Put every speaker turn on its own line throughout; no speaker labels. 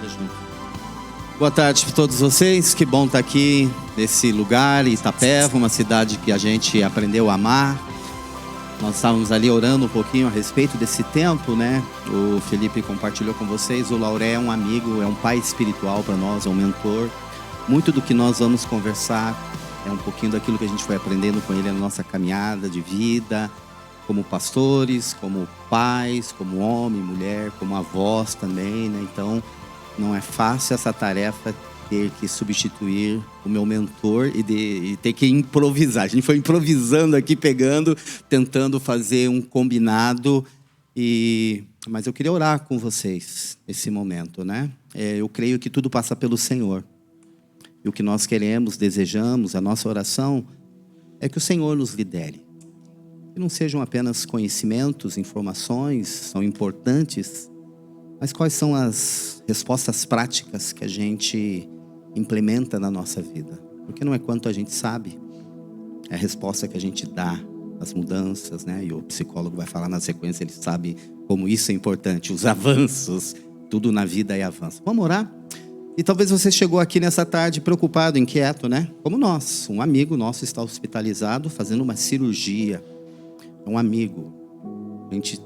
junto. Boa tarde para todos vocês, que bom estar aqui nesse lugar, Itapeva, uma cidade que a gente aprendeu a amar. Nós estávamos ali orando um pouquinho a respeito desse tempo, né? O Felipe compartilhou com vocês, o Lauré é um amigo, é um pai espiritual para nós, é um mentor. Muito do que nós vamos conversar é um pouquinho daquilo que a gente foi aprendendo com ele na nossa caminhada de vida, como pastores, como pais, como homem, mulher, como avós também, né? Então, não é fácil essa tarefa, ter que substituir o meu mentor e ter que improvisar. A gente foi improvisando aqui, pegando, tentando fazer um combinado. Mas eu queria orar com vocês nesse momento, né? Eu creio que tudo passa pelo Senhor. E o que nós queremos, desejamos, a nossa oração é que o Senhor nos lidere. Que não sejam apenas conhecimentos, informações, são importantes, mas quais são as respostas práticas que a gente implementa na nossa vida? Porque não é quanto a gente sabe, é a resposta que a gente dá às mudanças, né? E o psicólogo vai falar na sequência, ele sabe como isso é importante, os avanços, tudo na vida é avanço. Vamos orar? E talvez você chegou aqui nessa tarde preocupado, inquieto, né? Como nós, um amigo nosso está hospitalizado fazendo uma cirurgia. É um amigo, a gente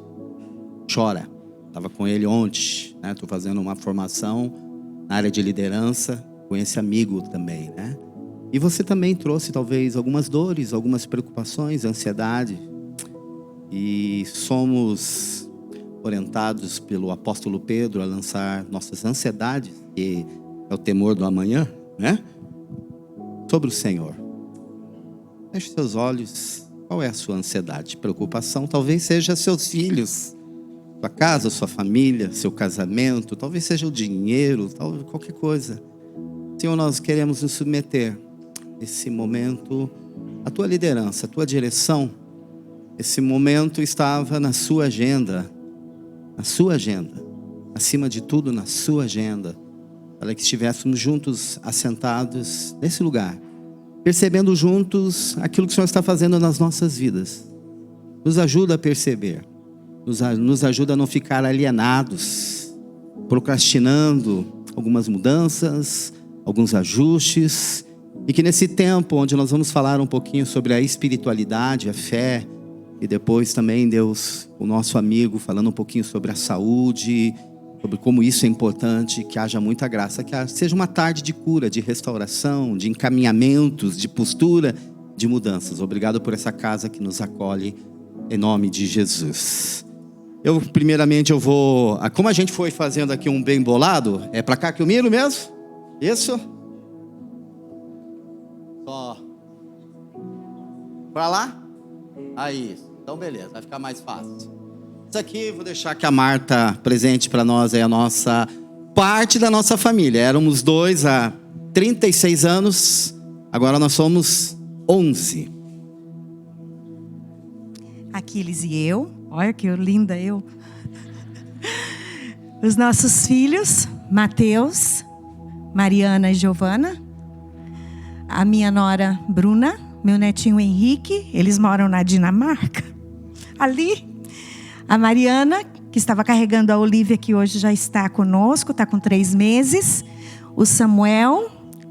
chora. Estava com ele ontem, né? Estou fazendo uma formação na área de liderança com esse amigo também, né? E você também trouxe talvez algumas dores, algumas preocupações, ansiedade. E somos orientados pelo apóstolo Pedro a lançar nossas ansiedades, que é o temor do amanhã, né? Sobre o Senhor. Feche seus olhos. Qual é a sua ansiedade? Preocupação talvez seja seus filhos, sua casa, sua família, seu casamento, talvez seja o dinheiro, talvez qualquer coisa. Senhor, nós queremos nos submeter nesse momento à tua liderança, à tua direção. Esse momento estava na sua agenda, acima de tudo na sua agenda, para que estivéssemos juntos, assentados nesse lugar, percebendo juntos aquilo que o Senhor está fazendo nas nossas vidas. Nos ajuda a perceber. Nos ajuda a não ficar alienados, procrastinando algumas mudanças, alguns ajustes. E que nesse tempo onde nós vamos falar um pouquinho sobre a espiritualidade, a fé, e depois também Deus, o nosso amigo, falando um pouquinho sobre a saúde, sobre como isso é importante, que haja muita graça, que seja uma tarde de cura, de restauração, de encaminhamentos, de postura, de mudanças. Obrigado por essa casa que nos acolhe, em nome de Jesus. Primeiramente eu vou, como a gente foi fazendo aqui um bem bolado, é pra cá que eu miro mesmo? Isso? Só. Pra lá? Aí, então beleza, vai ficar mais fácil. Isso aqui, vou deixar que a Marta presente pra nós, é a nossa parte da nossa família. Éramos 2 há 36 anos, agora nós somos 11.
Aquiles e eu, olha que linda eu. Os nossos filhos, Mateus, Mariana e Giovana. A minha nora Bruna, meu netinho Henrique, eles moram na Dinamarca. Ali, a Mariana, que estava carregando a Olivia, que hoje já está conosco, está com 3 meses. O Samuel,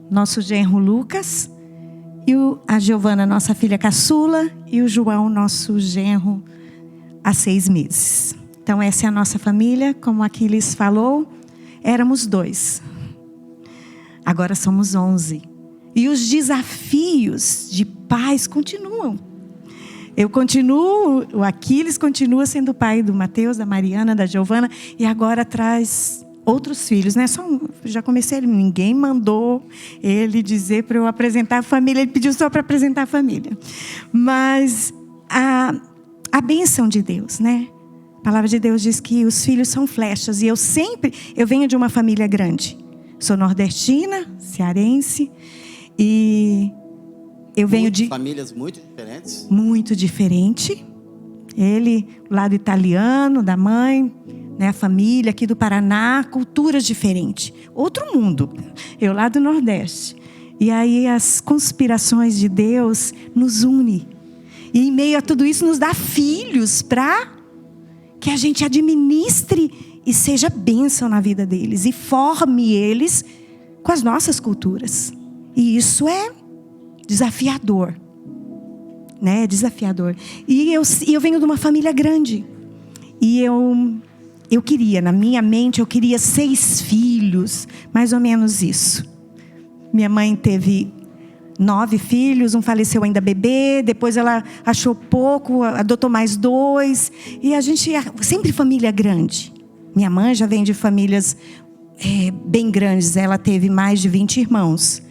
nosso genro Lucas. E a Giovana, nossa filha caçula, e o João, nosso genro, há 6 meses. Então essa é a nossa família, como Aquiles falou, éramos 2. Agora somos 11. E os desafios de pais continuam. Eu continuo, o Aquiles continua sendo pai do Mateus, da Mariana, da Giovana, e agora traz outros filhos, né? Já comecei, ninguém mandou ele dizer para eu apresentar a família, ele pediu só para apresentar a família. Mas a bênção de Deus, né? A palavra de Deus diz que os filhos são flechas, e eu venho de uma família grande. Sou nordestina, cearense, e eu venho de
famílias muito diferentes.
Muito diferente. Ele, o lado italiano, da mãe, né, a família aqui do Paraná, culturas diferentes. Outro mundo. Eu lá do Nordeste. E aí as conspirações de Deus nos unem. E em meio a tudo isso nos dá filhos para que a gente administre e seja bênção na vida deles e forme eles com as nossas culturas. E isso é desafiador, né? Desafiador. E eu venho de uma família grande. E eu queria, na minha mente, eu queria 6 filhos, mais ou menos isso. Minha mãe teve 9 filhos, um faleceu ainda bebê, depois ela achou pouco, adotou mais 2. E a gente, sempre família grande. Minha mãe já vem de famílias bem grandes, ela teve mais de 20 irmãos.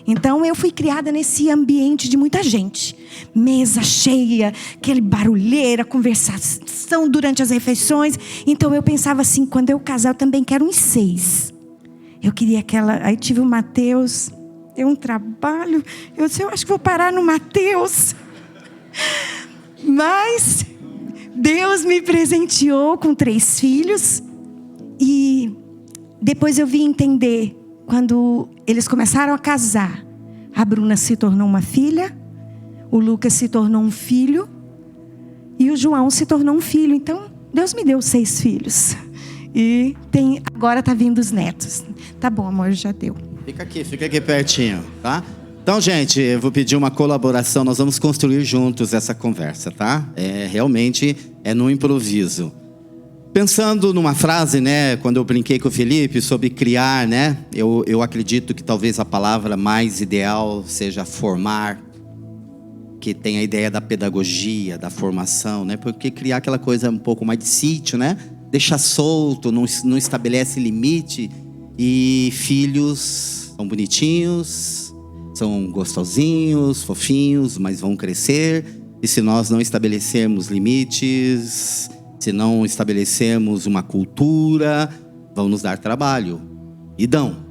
Então eu fui criada nesse ambiente de muita gente. Mesa cheia, aquele barulheira, conversação durante as refeições. Então eu pensava assim, quando eu casar eu também quero uns 6. Eu queria aquela... Aí tive o Mateus, deu um trabalho. Eu disse, eu acho que vou parar no Mateus. Mas Deus me presenteou com 3 filhos. E depois eu vim entender... Quando eles começaram a casar, a Bruna se tornou uma filha, o Lucas se tornou um filho e o João se tornou um filho. Então, Deus me deu 6 filhos. E agora tá vindo os netos. Tá bom, amor, já deu.
Fica aqui pertinho, tá? Então, gente, eu vou pedir uma colaboração. Nós vamos construir juntos essa conversa, tá? Realmente é no improviso. Pensando numa frase, né, quando eu brinquei com o Felipe sobre criar, né, eu acredito que talvez a palavra mais ideal seja formar, que tem a ideia da pedagogia, da formação, né, porque criar aquela coisa um pouco mais de sítio, né, deixa solto, não estabelece limite, e filhos são bonitinhos, são gostosinhos, fofinhos, mas vão crescer, e se nós não estabelecermos limites... Se não estabelecermos uma cultura, vão nos dar trabalho. E dão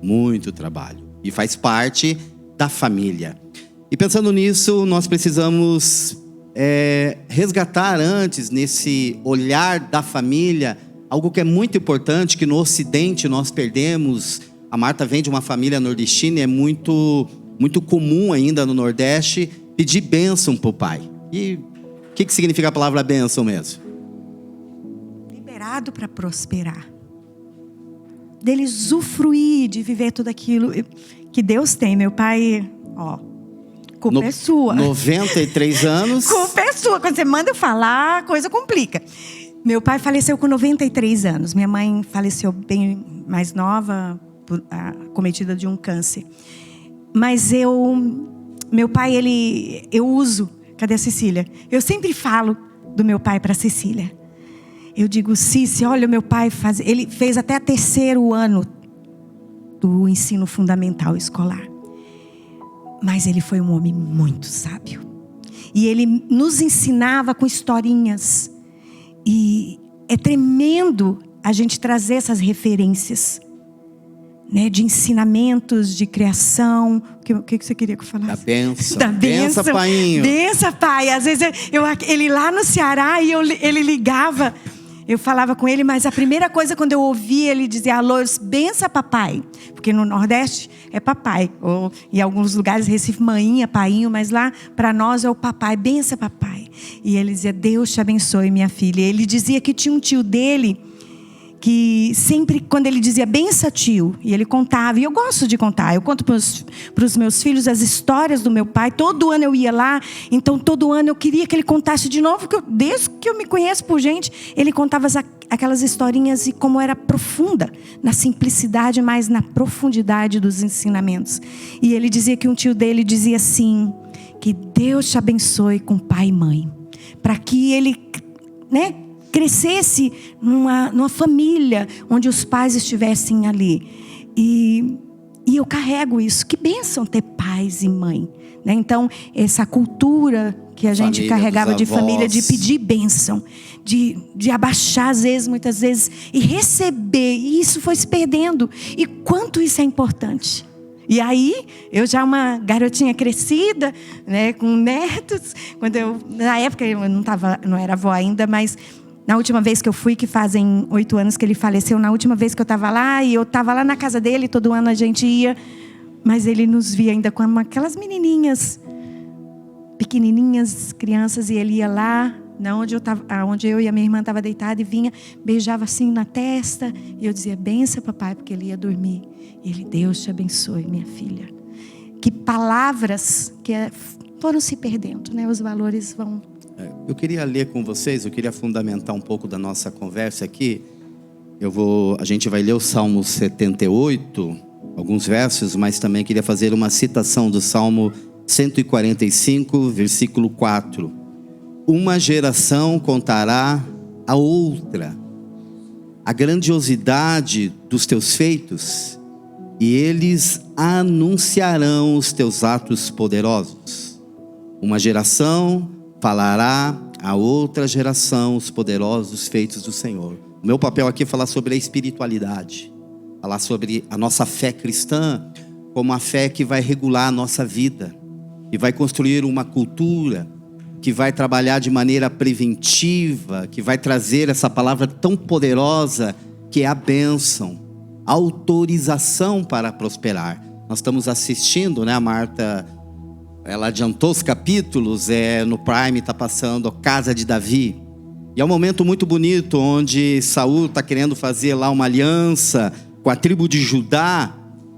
muito trabalho. E faz parte da família. E pensando nisso, nós precisamos resgatar antes, nesse olhar da família, algo que é muito importante, que no Ocidente nós perdemos. A Marta vem de uma família nordestina e é muito, muito comum ainda no Nordeste pedir bênção para o pai. E o que significa a palavra bênção mesmo?
Para prosperar, dele usufruir de viver tudo aquilo que Deus tem. Meu pai, culpa é sua.
93 anos.
Culpa é sua. Quando você manda eu falar, a coisa complica. Meu pai faleceu com 93 anos. Minha mãe faleceu bem mais nova, acometida de um câncer. Mas meu pai, eu uso. Cadê a Cecília? Eu sempre falo do meu pai para a Cecília. Eu digo, Cici, olha, meu pai ele fez até o 3º ano do ensino fundamental escolar. Mas ele foi um homem muito sábio. E ele nos ensinava com historinhas. E é tremendo a gente trazer essas referências, né, de ensinamentos, de criação. O que você queria que eu falasse?
Da bênção.
Da bênção.
Benção, painho.
Benção, pai. Às vezes ele lá no Ceará e ele ligava... Eu falava com ele, mas a primeira coisa quando eu ouvi ele dizia, alô, bença papai. Porque no Nordeste é papai. Ou em alguns lugares, Recife, maninha, painho. Mas lá, para nós, é o papai, bença papai. E ele dizia, Deus te abençoe, minha filha. Ele dizia que tinha um tio dele, que sempre, quando ele dizia, bença tio, e ele contava, e eu gosto de contar, eu conto para os meus filhos as histórias do meu pai, todo ano eu ia lá, então todo ano eu queria que ele contasse de novo, porque desde que eu me conheço por gente, ele contava aquelas historinhas e como era profunda, na simplicidade, mas na profundidade dos ensinamentos. E ele dizia que um tio dele dizia assim, que Deus te abençoe com pai e mãe, para que ele, né, crescesse numa família onde os pais estivessem ali. E eu carrego isso. Que bênção ter pais e mãe, né? Então, essa cultura que a gente carregava de família, de pedir bênção, de abaixar muitas vezes, e receber. E isso foi se perdendo. E quanto isso é importante. E aí, eu já uma garotinha crescida, né, com netos. Na época, eu não era avó ainda, mas... Na última vez que eu fui, que fazem 8 anos que ele faleceu, na última vez que eu estava lá, e eu estava lá na casa dele, todo ano a gente ia, mas ele nos via ainda com aquelas menininhas, pequenininhas, crianças, e ele ia lá, onde eu e a minha irmã estavam deitadas, e vinha, beijava assim na testa. E eu dizia, bença, papai, porque ele ia dormir. E ele, Deus te abençoe, minha filha. Que palavras que foram se perdendo, né? Os valores vão...
Eu queria ler com vocês, eu queria fundamentar um pouco da nossa conversa aqui. A gente vai ler o Salmo 78, alguns versos, mas também queria fazer uma citação do Salmo 145, versículo 4. Uma geração contará a outra a grandiosidade dos teus feitos, e eles anunciarão os teus atos poderosos. Uma geração falará a outra geração os poderosos feitos do Senhor. O meu papel aqui é falar sobre a espiritualidade, falar sobre a nossa fé cristã, como a fé que vai regular a nossa vida, que vai construir uma cultura, que vai trabalhar de maneira preventiva, que vai trazer essa palavra tão poderosa que é a bênção, a autorização para prosperar. Nós estamos assistindo, né? A Marta, ela adiantou os capítulos, no Prime está passando a Casa de Davi. E é um momento muito bonito, onde Saul está querendo fazer lá uma aliança com a tribo de Judá,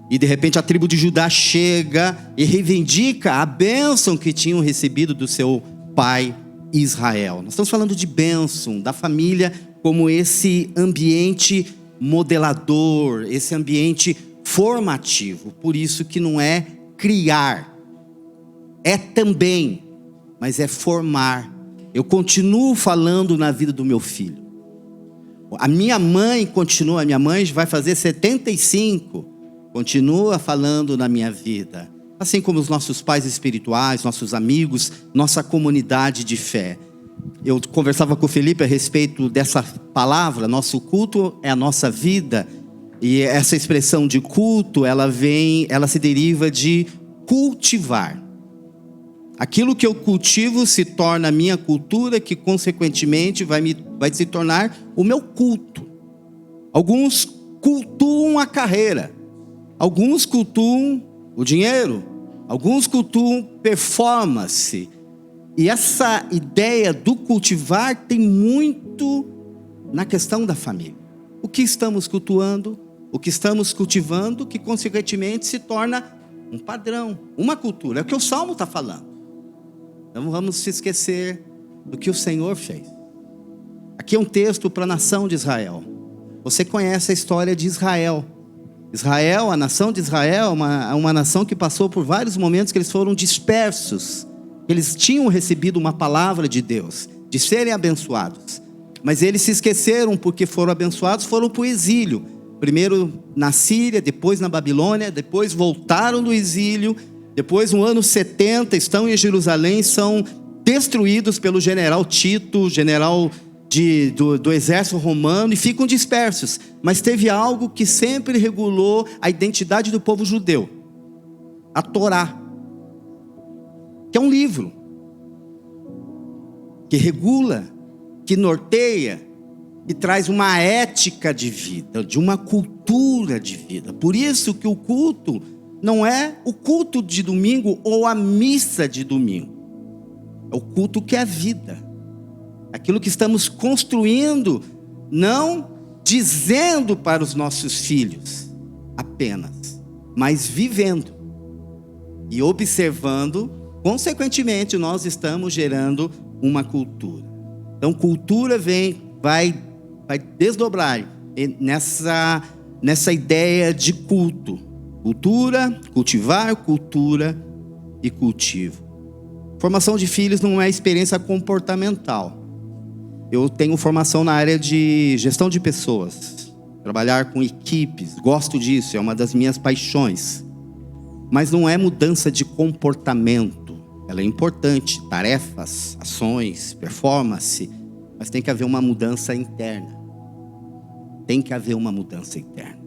e de repente a tribo de Judá chega e reivindica a bênção que tinham recebido do seu pai Israel. Nós estamos falando de bênção, da família como esse ambiente modelador, esse ambiente formativo. Por isso que não é criar, é também, mas é formar. Eu continuo falando na vida do meu filho. A minha mãe vai fazer 75, continua falando na minha vida. Assim como os nossos pais espirituais, nossos amigos, nossa comunidade de fé. Eu conversava com o Felipe a respeito dessa palavra, nosso culto é a nossa vida. E essa expressão de culto, ela se deriva de cultivar. Aquilo que eu cultivo se torna a minha cultura, que consequentemente vai se tornar o meu culto. Alguns cultuam a carreira, alguns cultuam o dinheiro, alguns cultuam performance. E essa ideia do cultivar tem muito na questão da família. O que estamos cultuando, o que estamos cultivando, que consequentemente se torna um padrão, uma cultura. É o que o Salmo está falando. Não vamos se esquecer do que o Senhor fez. Aqui é um texto para a nação de Israel. Você conhece a história de Israel. Israel, a nação de Israel, é uma nação que passou por vários momentos que eles foram dispersos. Eles tinham recebido uma palavra de Deus, de serem abençoados. Mas eles se esqueceram, porque foram abençoados, foram para o exílio. Primeiro na Síria, depois na Babilônia, depois voltaram do exílio. Depois, no ano 70, estão em Jerusalém, são destruídos pelo general Tito, general do exército romano, e ficam dispersos. Mas teve algo que sempre regulou a identidade do povo judeu: a Torá, que é um livro que regula, que norteia, que traz uma ética de vida, de uma cultura de vida. Por isso que o culto não é o culto de domingo ou a missa de domingo. É o culto que é a vida. Aquilo que estamos construindo, não dizendo para os nossos filhos apenas, mas vivendo e observando. Consequentemente, nós estamos gerando uma cultura. Então, cultura vai desdobrar nessa ideia de culto. Cultura, cultivar, cultura e cultivo. Formação de filhos não é experiência comportamental. Eu tenho formação na área de gestão de pessoas, trabalhar com equipes, gosto disso, é uma das minhas paixões. Mas não é mudança de comportamento. Ela é importante, tarefas, ações, performance, mas tem que haver uma mudança interna. Tem que haver uma mudança interna.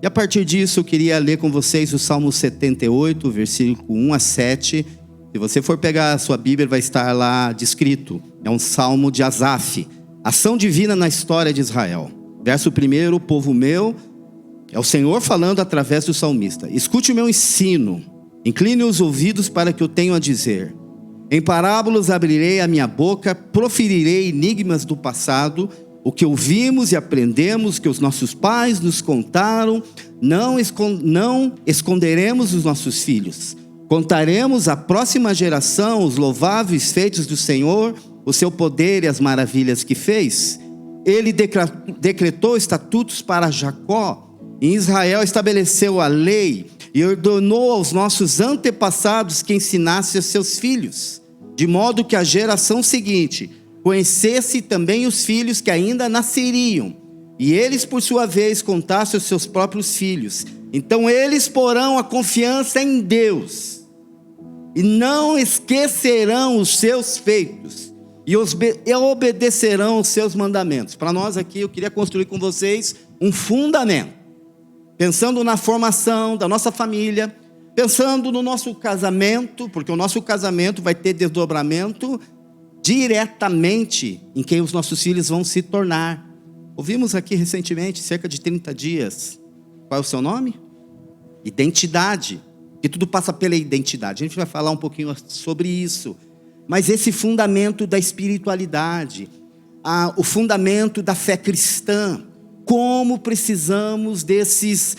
E a partir disso eu queria ler com vocês o Salmo 78, versículo 1 a 7. Se você for pegar a sua Bíblia, vai estar lá descrito. É um salmo de Asaf, ação divina na história de Israel. Verso 1, povo meu, é o Senhor falando através do salmista. Escute o meu ensino, incline os ouvidos para que eu tenha a dizer. Em parábolas abrirei a minha boca, proferirei enigmas do passado, o que ouvimos e aprendemos, que os nossos pais nos contaram, não esconderemos dos nossos filhos. Contaremos à próxima geração os louváveis feitos do Senhor, o seu poder e as maravilhas que fez. Ele decretou estatutos para Jacó, em Israel estabeleceu a lei e ordenou aos nossos antepassados que ensinasse aos seus filhos, de modo que a geração seguinte conhecesse também os filhos que ainda nasceriam, e eles por sua vez contassem aos seus próprios filhos. Então eles porão a confiança em Deus e não esquecerão os seus feitos e obedecerão os seus mandamentos. Para nós aqui, eu queria construir com vocês um fundamento, pensando na formação da nossa família, pensando no nosso casamento, porque o nosso casamento vai ter desdobramento diretamente em quem os nossos filhos vão se tornar. Ouvimos aqui recentemente, cerca de 30 dias, qual é o seu nome? Identidade, que tudo passa pela identidade. A gente vai falar um pouquinho sobre isso, mas esse fundamento da espiritualidade, o fundamento da fé cristã, como precisamos desses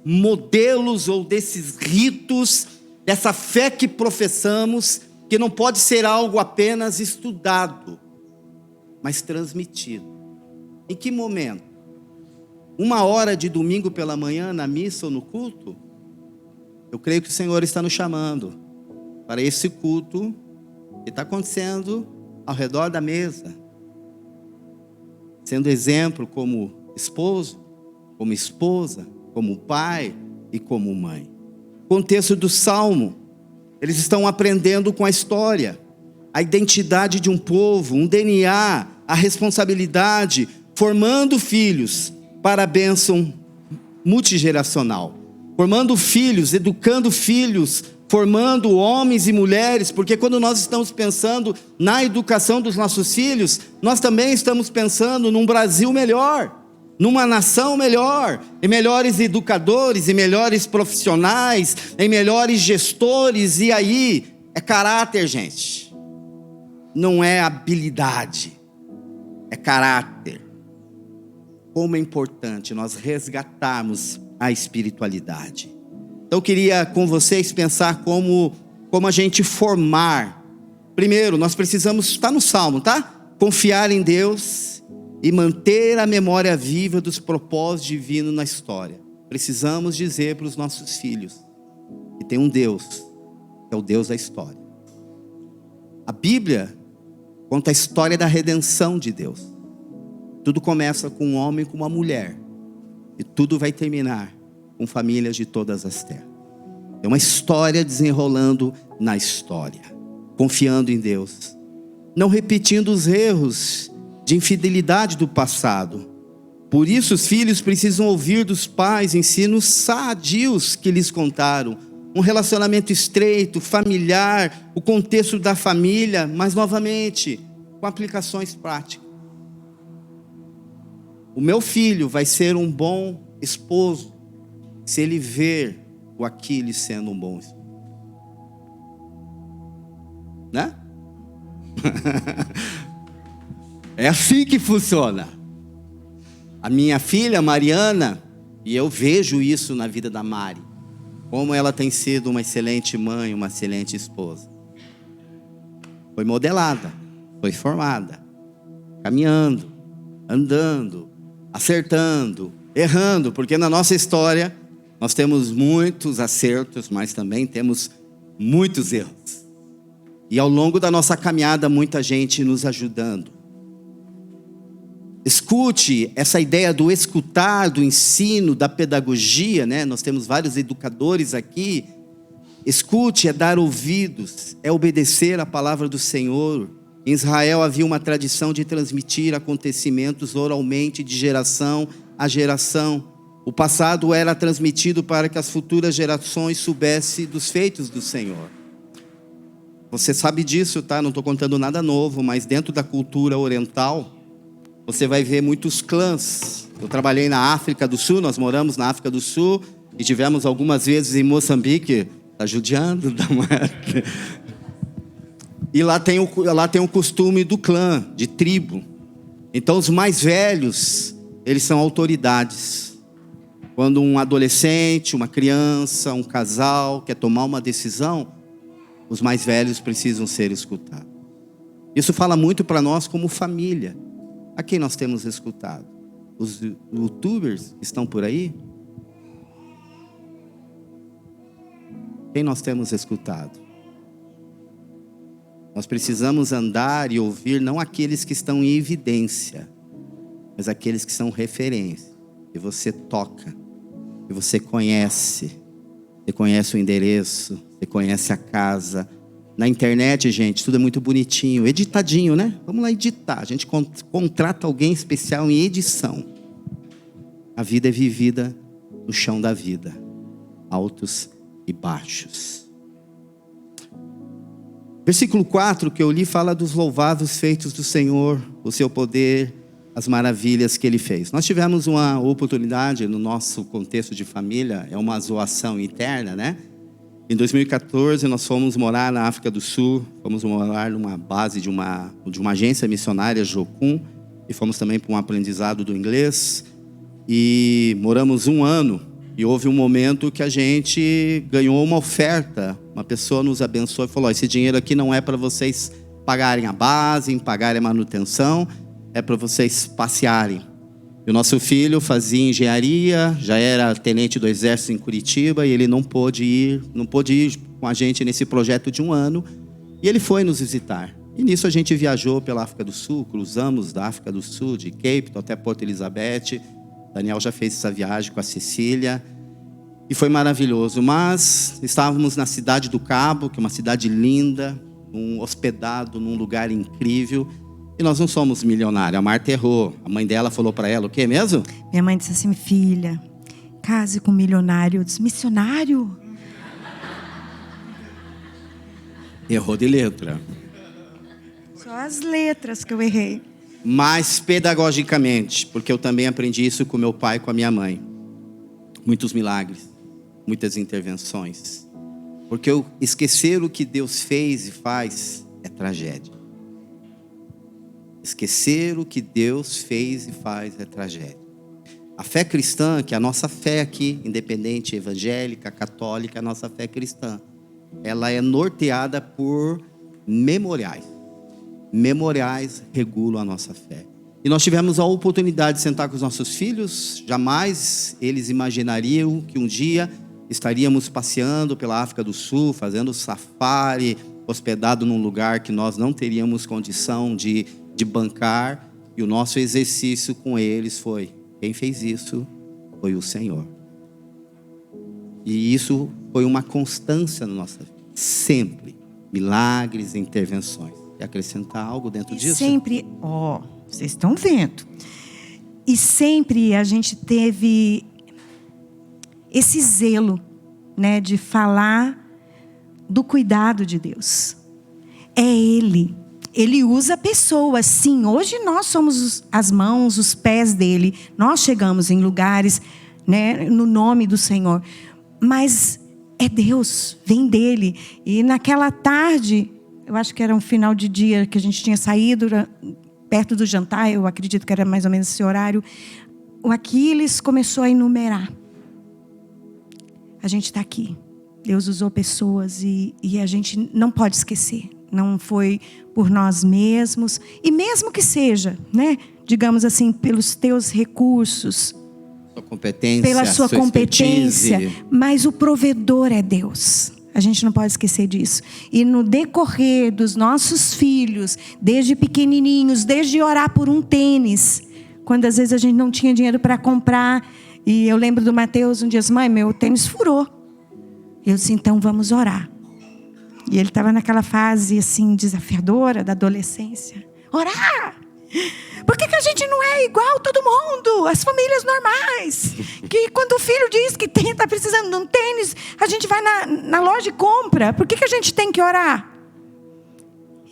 modelos ou desses ritos, dessa fé que professamos, que não pode ser algo apenas estudado, mas transmitido. Em que momento? 1 hora de domingo pela manhã na missa ou no culto? Eu creio que o Senhor está nos chamando para esse culto que está acontecendo ao redor da mesa, sendo exemplo como esposo, como esposa, como pai e como mãe. Contexto do Salmo, eles estão aprendendo com a história, a identidade de um povo, um DNA, a responsabilidade, formando filhos para a bênção multigeracional, formando filhos, educando filhos, formando homens e mulheres, porque quando nós estamos pensando na educação dos nossos filhos, nós também estamos pensando num Brasil melhor, numa nação melhor, em melhores educadores, em melhores profissionais, em melhores gestores. E aí, é caráter, gente, não é habilidade, é caráter. Como é importante nós resgatarmos a espiritualidade. Então eu queria com vocês pensar como a gente formar. Primeiro, nós precisamos, está no Salmo, tá? Confiar em Deus e manter a memória viva dos propósitos divinos na história. Precisamos dizer para os nossos filhos que tem um Deus, que é o Deus da história. A Bíblia conta a história da redenção de Deus. Tudo começa com um homem e com uma mulher, e tudo vai terminar com famílias de todas as terras. É uma história desenrolando na história, confiando em Deus, não repetindo os erros de infidelidade do passado. Por isso os filhos precisam ouvir dos pais ensinos sadios que lhes contaram, um relacionamento estreito, familiar, o contexto da família, mas novamente com aplicações práticas. O meu filho vai ser um bom esposo se ele ver o Aquiles sendo um bom esposo, né? É assim que funciona. A minha filha Mariana, e eu vejo isso na vida da Mari, como ela tem sido uma excelente mãe, uma excelente esposa. Foi modelada, foi formada, caminhando, andando, acertando, errando, porque na nossa história nós temos muitos acertos, mas também temos muitos erros. E ao longo da nossa caminhada, muita gente nos ajudando. Escute essa ideia do escutar, do ensino, da pedagogia, né? Nós temos vários educadores aqui. Escute é dar ouvidos, é obedecer a palavra do Senhor. Em Israel havia uma tradição de transmitir acontecimentos oralmente de geração a geração. O passado era transmitido para que as futuras gerações soubessem dos feitos do Senhor. Você sabe disso, tá? Não estou contando nada novo, mas dentro da cultura oriental, você vai ver muitos clãs. Eu trabalhei na África do Sul, nós moramos na África do Sul e tivemos algumas vezes em Moçambique. Está judiando? E lá tem o costume do clã, de tribo. Então os mais velhos, eles são autoridades. Quando um adolescente, uma criança, um casal quer tomar uma decisão, os mais velhos precisam ser escutados. Isso fala muito para nós como família. A quem nós temos escutado? Os youtubers que estão por aí? Quem nós temos escutado? Nós precisamos andar e ouvir não aqueles que estão em evidência, mas aqueles que são referência. Que você toca, que você conhece o endereço, você conhece a casa. Na internet, gente, tudo é muito bonitinho, editadinho, né? Vamos lá editar. A gente contrata alguém especial em edição. A vida é vivida no chão da vida, altos e baixos. Versículo 4 que eu li fala dos louvados feitos do Senhor, o seu poder, as maravilhas que Ele fez. Nós tivemos uma oportunidade no nosso contexto de família, é uma zoação interna, né? Em 2014 nós fomos morar na África do Sul, fomos morar numa base de uma agência missionária, Jocum, e fomos também para um aprendizado do inglês, e moramos 1 ano. E houve um momento que a gente ganhou uma oferta. Uma pessoa nos abençoou e falou: esse dinheiro aqui não é para vocês pagarem a base, pagarem a manutenção, é para vocês passearem. E o nosso filho fazia engenharia, já era tenente do exército em Curitiba, e ele não pôde ir com a gente nesse projeto de 1 ano. E ele foi nos visitar. E nisso a gente viajou pela África do Sul, cruzamos da África do Sul, de Cape Town até Porto Elizabeth. Daniel já fez essa viagem com a Cecília e foi maravilhoso. Mas estávamos na cidade do Cabo, que é uma cidade linda, hospedado num lugar incrível. E nós não somos milionários. A Marta errou. A mãe dela falou para ela o quê mesmo?
Minha mãe disse assim: filha, case com um milionário. Eu disse: missionário?
Errou de letra.
Só as letras que eu errei.
Mas pedagogicamente, porque eu também aprendi isso com meu pai e com a minha mãe. Muitos milagres, muitas intervenções. Porque esquecer o que Deus fez e faz é tragédia. Esquecer o que Deus fez e faz é tragédia. A fé cristã, que é a nossa fé aqui, independente, evangélica, católica, a nossa fé cristã, ela é norteada por memoriais. Memoriais regulam a nossa fé. E nós tivemos a oportunidade de sentar com os nossos filhos. Jamais eles imaginariam que um dia estaríamos passeando pela África do Sul, fazendo safari, hospedado num lugar que nós não teríamos condição de bancar. E o nosso exercício com eles foi: quem fez isso foi o Senhor. E isso foi uma constância na nossa vida. Sempre. Milagres e intervenções. Quer acrescentar algo dentro disso?
Sempre, vocês estão vendo. E sempre a gente teve esse zelo, né, de falar do cuidado de Deus. É Ele. Ele usa pessoas, sim. Hoje nós somos as mãos, os pés dele. Nós chegamos em lugares, né, no nome do Senhor. Mas é Deus, vem dele. E naquela tarde, eu acho que era um final de dia que a gente tinha saído perto do jantar, eu acredito que era mais ou menos esse horário. O Aquiles começou a enumerar. A gente está aqui. Deus usou pessoas e a gente não pode esquecer. Não foi por nós mesmos. E mesmo que seja, né, digamos assim, pelos teus recursos,
sua competência,
pela sua competência,
expertise.
Mas o provedor é Deus. A gente não pode esquecer disso. E no decorrer dos nossos filhos, desde pequenininhos, desde orar por um tênis, quando às vezes a gente não tinha dinheiro para comprar, e eu lembro do Mateus um dia: mãe, meu tênis furou. Eu disse: então vamos orar. E ele estava naquela fase assim desafiadora da adolescência. Orar! Por que a gente não é igual todo mundo? As famílias normais. Que quando o filho diz que está precisando de um tênis, a gente vai na loja e compra. Por que a gente tem que orar?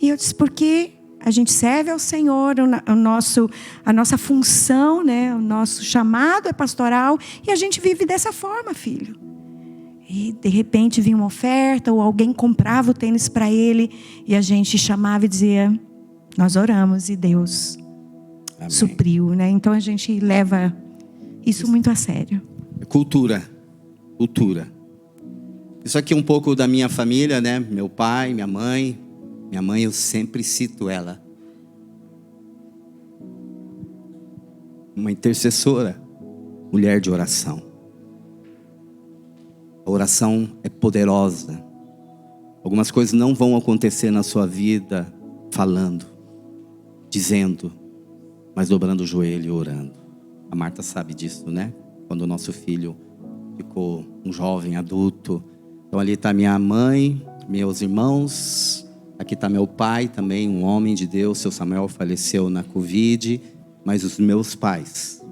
E eu disse: porque a gente serve ao Senhor, a nossa função, né? O nosso chamado é pastoral. E a gente vive dessa forma, filho. E de repente vinha uma oferta, ou alguém comprava o tênis para ele, e a gente chamava e dizia, nós oramos e Deus supriu, né? Então a gente leva isso muito a sério.
Cultura. Isso aqui é um pouco da minha família, né? Meu pai, minha mãe. Minha mãe, eu sempre cito ela. Uma intercessora, mulher de oração. A oração é poderosa. Algumas coisas não vão acontecer na sua vida falando, dizendo, mas dobrando o joelho e orando. A Marta sabe disso, né? Quando o nosso filho ficou um jovem adulto. Então ali está minha mãe, meus irmãos. Aqui está meu pai também, um homem de Deus. Seu Samuel faleceu na Covid. Mas os meus pais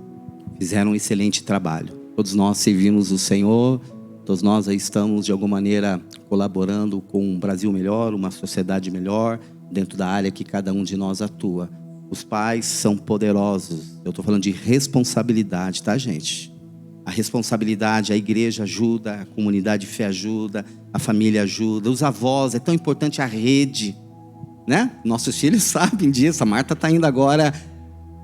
fizeram um excelente trabalho. Todos nós servimos o Senhor. Todos nós aí estamos, de alguma maneira, colaborando com um Brasil melhor, uma sociedade melhor, dentro da área que cada um de nós atua. Os pais são poderosos. Eu estou falando de responsabilidade, tá, gente? A responsabilidade, a igreja ajuda, a comunidade de fé ajuda, a família ajuda, os avós, é tão importante a rede, né? Nossos filhos sabem disso. A Marta está indo agora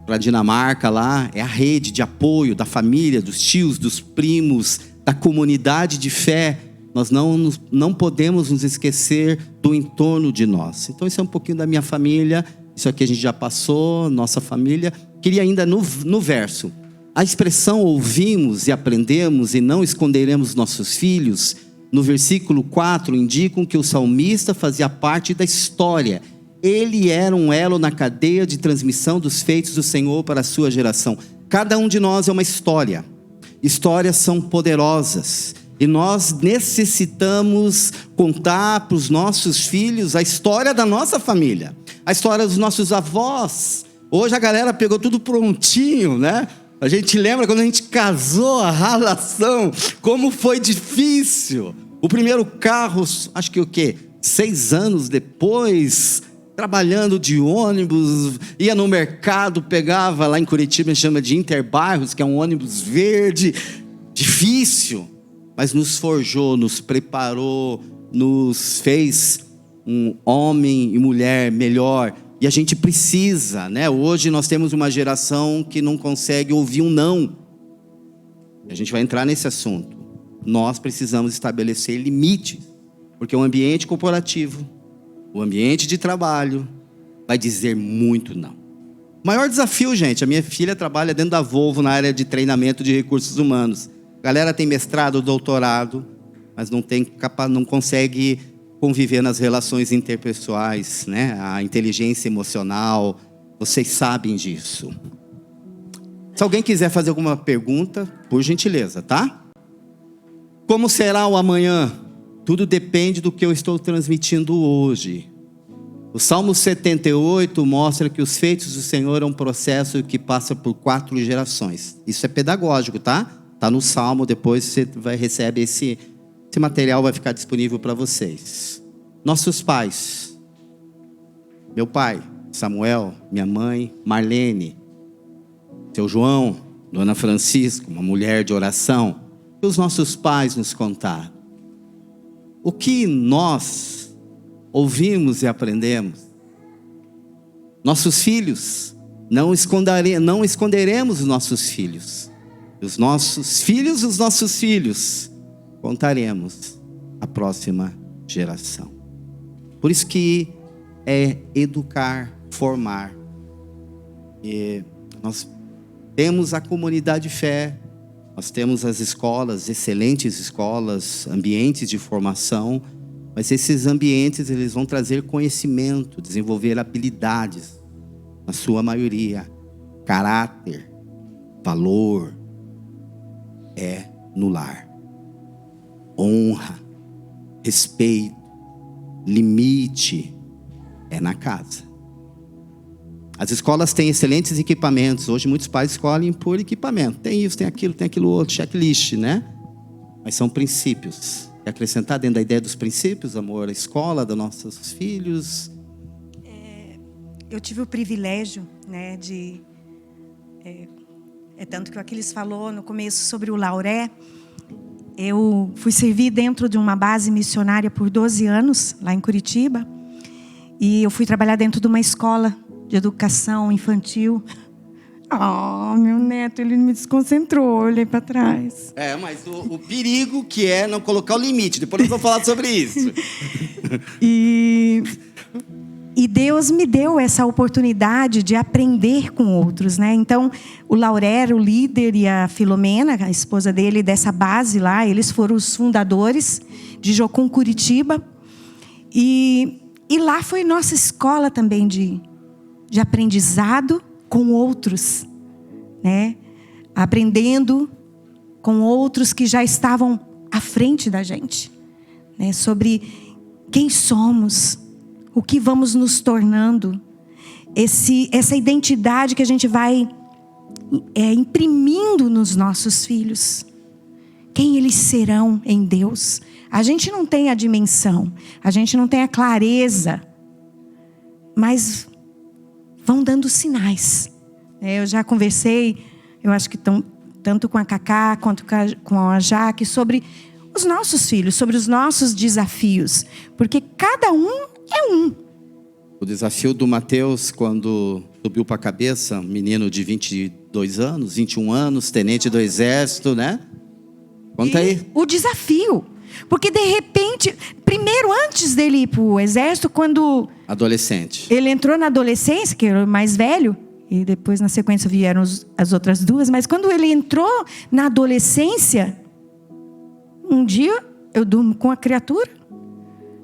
para a Dinamarca lá. É a rede de apoio da família, dos tios, dos primos, da comunidade de fé. Nós não podemos nos esquecer do entorno de nós. Então isso é um pouquinho da minha família. Isso aqui a gente já passou, nossa família. Queria ainda no verso. A expressão ouvimos e aprendemos e não esconderemos nossos filhos, no versículo 4, indicam que o salmista fazia parte da história. Ele era um elo na cadeia de transmissão dos feitos do Senhor para a sua geração. Cada um de nós é uma história. Histórias são poderosas. E nós necessitamos contar para os nossos filhos a história da nossa família. A história dos nossos avós. Hoje a galera pegou tudo prontinho, né? A gente lembra quando a gente casou, a relação, como foi difícil. O primeiro carro, acho que 6 anos depois, trabalhando de ônibus, ia no mercado, pegava lá em Curitiba, chama de Interbairros, que é um ônibus verde, difícil, mas nos forjou, nos preparou, nos fez um homem e mulher melhor. E a gente precisa, né? Hoje nós temos uma geração que não consegue ouvir um não. A gente vai entrar nesse assunto. Nós precisamos estabelecer limites, porque o ambiente corporativo, o ambiente de trabalho, vai dizer muito não. O maior desafio, gente, a minha filha trabalha dentro da Volvo na área de treinamento de recursos humanos. A galera tem mestrado, doutorado, mas não consegue conviver nas relações interpessoais, né? A inteligência emocional, vocês sabem disso. Se alguém quiser fazer alguma pergunta, por gentileza, tá? Como será o amanhã? Tudo depende do que eu estou transmitindo hoje. O Salmo 78 mostra que os feitos do Senhor é um processo que passa por 4 gerações. Isso é pedagógico, tá? Tá no Salmo, depois você recebe esse material, vai ficar disponível para vocês. Nossos pais, meu pai, Samuel, minha mãe, Marlene, seu João, Dona Francisca, uma mulher de oração, que os nossos pais nos contaram. O que nós ouvimos e aprendemos? Nossos filhos, não esconderemos os nossos filhos. Os nossos filhos, contaremos a próxima geração. Por isso que é educar, formar. E nós temos a comunidade de fé, nós temos as escolas, excelentes escolas, ambientes de formação, mas esses ambientes eles vão trazer conhecimento, desenvolver habilidades, na sua maioria, caráter, valor, é no lar. Honra, respeito, limite, é na casa. As escolas têm excelentes equipamentos. Hoje muitos pais escolhem por equipamento. Tem isso, tem aquilo outro, checklist, né? Mas são princípios. Quer acrescentar dentro da ideia dos princípios, amor, a escola dos nossos filhos?
Eu tive o privilégio, né, tanto que o Aquiles falou no começo sobre o Lauré. Eu fui servir dentro de uma base missionária por 12 anos, lá em Curitiba. E eu fui trabalhar dentro de uma escola de educação infantil. Meu neto, ele me desconcentrou, olhei para trás.
Mas o perigo que é não colocar o limite. Depois nós vamos falar sobre isso.
E Deus me deu essa oportunidade de aprender com outros, né? Então, o Laurero, o líder, e a Filomena, a esposa dele, dessa base lá, eles foram os fundadores de Jocum Curitiba. E lá foi nossa escola também de aprendizado com outros, né? Aprendendo com outros que já estavam à frente da gente, né? Sobre quem somos, o que vamos nos tornando, essa identidade que a gente vai imprimindo nos nossos filhos, quem eles serão em Deus. A gente não tem a dimensão, a gente não tem a clareza, mas vão dando sinais. Eu já conversei, eu acho que tanto com a Cacá quanto com a Jaque, sobre os nossos filhos, sobre os nossos desafios. Porque cada um é um.
O desafio do Mateus, quando subiu para a cabeça, menino de 22 anos, 21 anos, tenente do exército, né? Conta aí.
O desafio. Porque de repente, primeiro antes dele ir para o exército, quando...
Adolescente.
Ele entrou na adolescência, que era o mais velho, e depois na sequência vieram as outras duas, mas quando ele entrou na adolescência, um dia eu durmo com a criatura,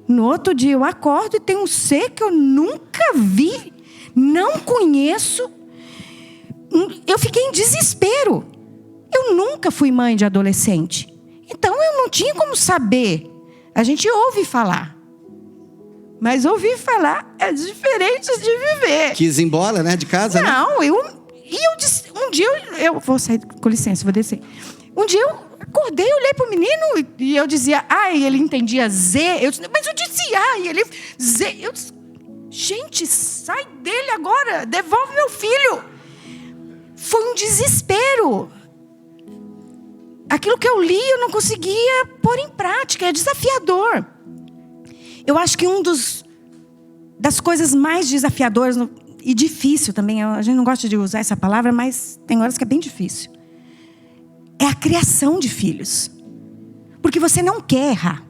no outro dia eu acordo e tem um ser que eu nunca vi, não conheço. Eu fiquei em desespero. Eu nunca fui mãe de adolescente, então eu não tinha como saber. A gente ouve falar, mas ouvir falar é diferente de viver.
Quis ir embora, né, de casa?
Não, né? eu disse, um dia eu vou sair, com licença, vou descer. Um dia eu acordei, olhei para o menino e eu dizia, e ele entendia Z. Mas eu disse, e ele Z. Eu disse, gente, sai dele agora, devolve meu filho. Foi um desespero. Aquilo que eu li, eu não conseguia pôr em prática, é desafiador. Eu acho que das coisas mais desafiadoras e difícil também, a gente não gosta de usar essa palavra, mas tem horas que é bem difícil, é a criação de filhos. Porque você não quer errar.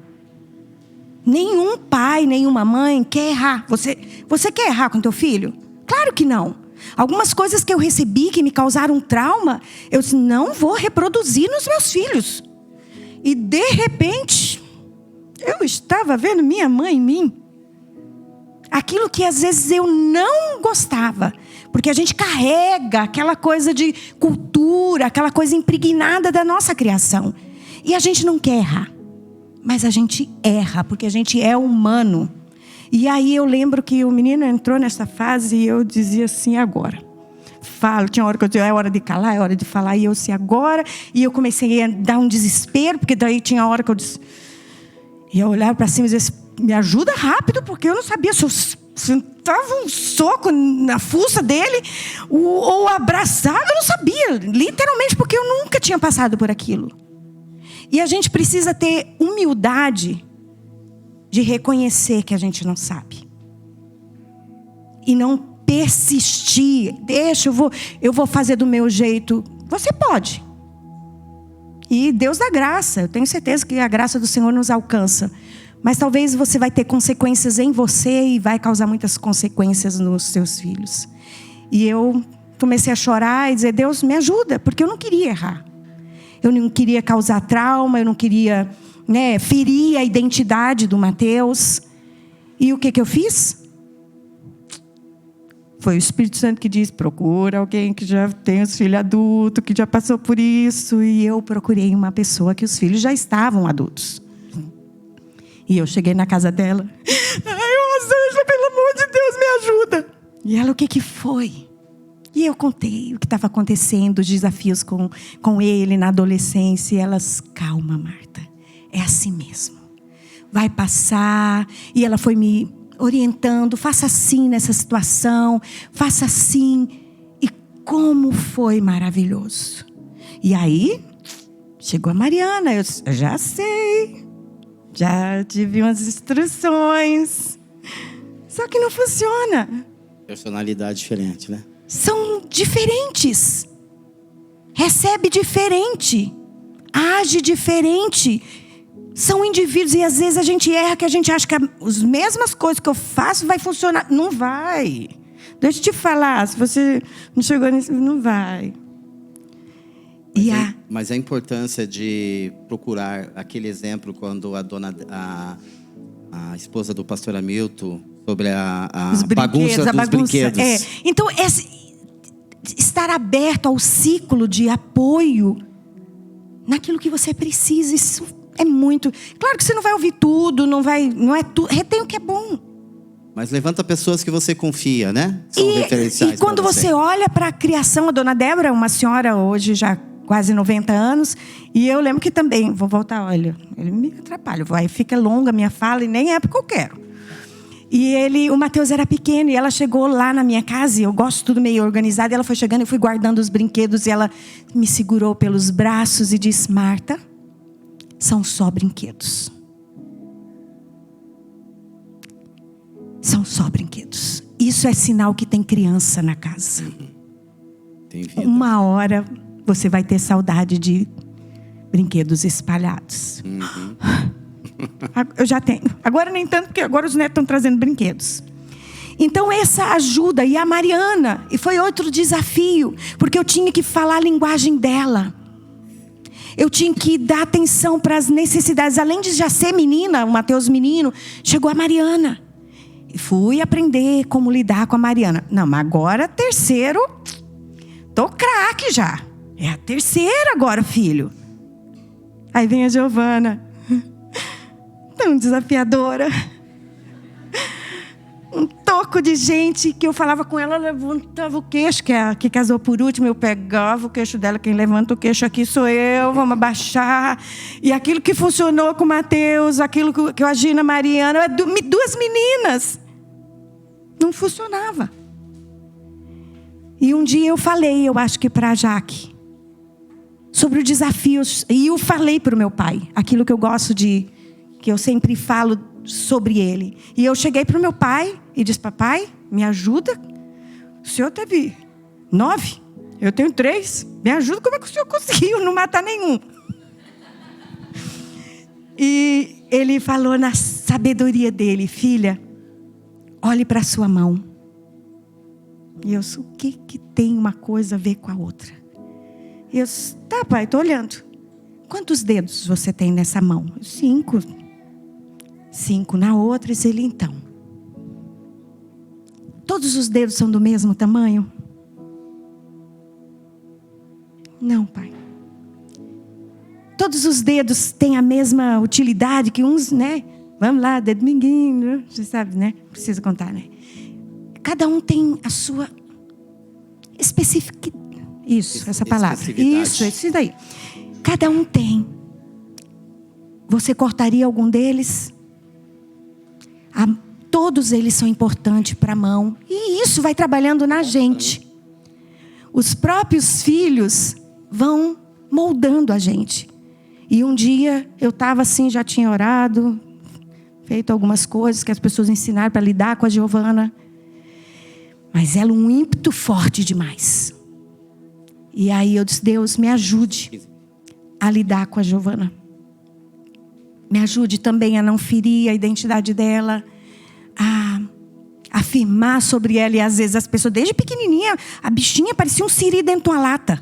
Nenhum pai, nenhuma mãe quer errar. Você quer errar com teu filho? Claro que não. Algumas coisas que eu recebi que me causaram trauma, eu disse, não vou reproduzir nos meus filhos. E de repente, eu estava vendo minha mãe em mim. Aquilo que às vezes eu não gostava. Porque a gente carrega aquela coisa de cultura, aquela coisa impregnada da nossa criação. E a gente não quer errar. Mas a gente erra, porque a gente é humano. E aí eu lembro que o menino entrou nessa fase e eu dizia assim, agora. Falo, tinha hora que eu dizia, é hora de calar, é hora de falar. E eu disse, agora. E eu comecei a dar um desespero, porque daí tinha hora que eu disse... E eu olhava para cima e dizia, me ajuda rápido, porque eu não sabia se eu sentava um soco na fuça dele ou abraçado, eu não sabia. Literalmente, porque eu nunca tinha passado por aquilo. E a gente precisa ter humildade de reconhecer que a gente não sabe. E não persistir. Deixa, eu vou fazer do meu jeito. Você pode. E Deus dá graça. Eu tenho certeza que a graça do Senhor nos alcança. Mas talvez você vai ter consequências em você e vai causar muitas consequências nos seus filhos. E eu comecei a chorar e dizer, Deus, me ajuda, porque eu não queria errar. Eu não queria causar trauma, eu não queria, ferir a identidade do Mateus. E o que eu fiz? Foi o Espírito Santo que disse, procura alguém que já tem os filhos adultos, que já passou por isso. E eu procurei uma pessoa que os filhos já estavam adultos. E eu cheguei na casa dela. Rosângela, pelo amor de Deus, me ajuda. E ela, o que foi? E eu contei o que estava acontecendo, os desafios com ele na adolescência. E elas, calma, Marta, é assim mesmo. Vai passar. E ela foi me orientando, faça assim nessa situação, faça assim. E como foi maravilhoso. E aí, Chegou a Mariana, eu já sei. Já tive umas instruções. Só que não funciona.
Personalidade diferente, né?
São diferentes. Recebe diferente. Age diferente. São indivíduos e às vezes a gente erra, que a gente acha que as mesmas coisas que eu faço vai funcionar. Não vai. Deixa eu te falar, se você não chegou nisso, não vai.
Mas a importância de procurar aquele exemplo quando a esposa do pastor Hamilton, sobre a bagunça dos brinquedos.
Então, estar aberto ao ciclo de apoio naquilo que você precisa, isso é muito. Claro que você não vai ouvir tudo, não é tudo. Retém o que é bom.
Mas levanta pessoas que você confia, né? São referenciais.
E quando você olha para a criação, a dona Débora, uma senhora hoje já quase 90 anos, e eu lembro que também, vou voltar, olha, ele me atrapalha, vai, fica longa a minha fala e nem é porque eu quero. E o Mateus era pequeno e ela chegou lá na minha casa, e eu gosto de tudo meio organizado, e ela foi chegando, eu fui guardando os brinquedos, e ela me segurou pelos braços e disse: Marta, são só brinquedos. São só brinquedos. Isso é sinal que tem criança na casa.
Tem vida.
Uma hora você vai ter saudade de brinquedos espalhados. Eu já tenho. Agora nem tanto, porque agora os netos estão trazendo brinquedos. Então essa ajuda. E a Mariana, e foi outro desafio, porque eu tinha que falar a linguagem dela. Eu tinha que dar atenção para as necessidades. Além de já ser menina, o Mateus menino, chegou a Mariana. E fui aprender como lidar com a Mariana. Não, mas agora terceiro, tô craque já. É a terceira agora, filho. Aí vem a Giovana. Tão desafiadora. Um toco de gente que eu falava com ela, levantava o queixo, que é a que casou por último, eu pegava o queixo dela, quem levanta o queixo aqui sou eu, vamos abaixar. E aquilo que funcionou com o Mateus, aquilo que eu agi na Mariana, duas meninas. Não funcionava. E um dia eu falei, eu acho que para a Jaque, sobre os desafios, e eu falei para o meu pai, aquilo que eu gosto que eu sempre falo sobre ele. E eu cheguei para o meu pai e disse: papai, me ajuda. O senhor teve 9, eu tenho 3. Me ajuda, como é que o senhor conseguiu não matar nenhum? E ele falou na sabedoria dele: filha, olhe para a sua mão. E eu disse: o que tem uma coisa a ver com a outra? E eu disse: tá, pai, estou olhando. Quantos dedos você tem nessa mão? 5. 5 na outra. E ele: então, todos os dedos são do mesmo tamanho? Não, pai. Todos os dedos têm a mesma utilidade que uns, né? Vamos lá, dedo mindinho, você sabe, né? Não precisa contar, né? Cada um tem a sua especificidade. Isso, essa palavra. Isso daí. Cada um tem. Você cortaria algum deles? Todos eles são importantes para a mão. E isso vai trabalhando na gente. Os próprios filhos vão moldando a gente. E um dia eu estava assim, já tinha orado, feito algumas coisas que as pessoas ensinaram para lidar com a Giovana. Mas ela um ímpeto forte demais. E aí eu disse: Deus, me ajude a lidar com a Giovana. Me ajude também a não ferir a identidade dela, a afirmar sobre ela. E às vezes as pessoas, desde pequenininha, a bichinha parecia um siri dentro de uma lata.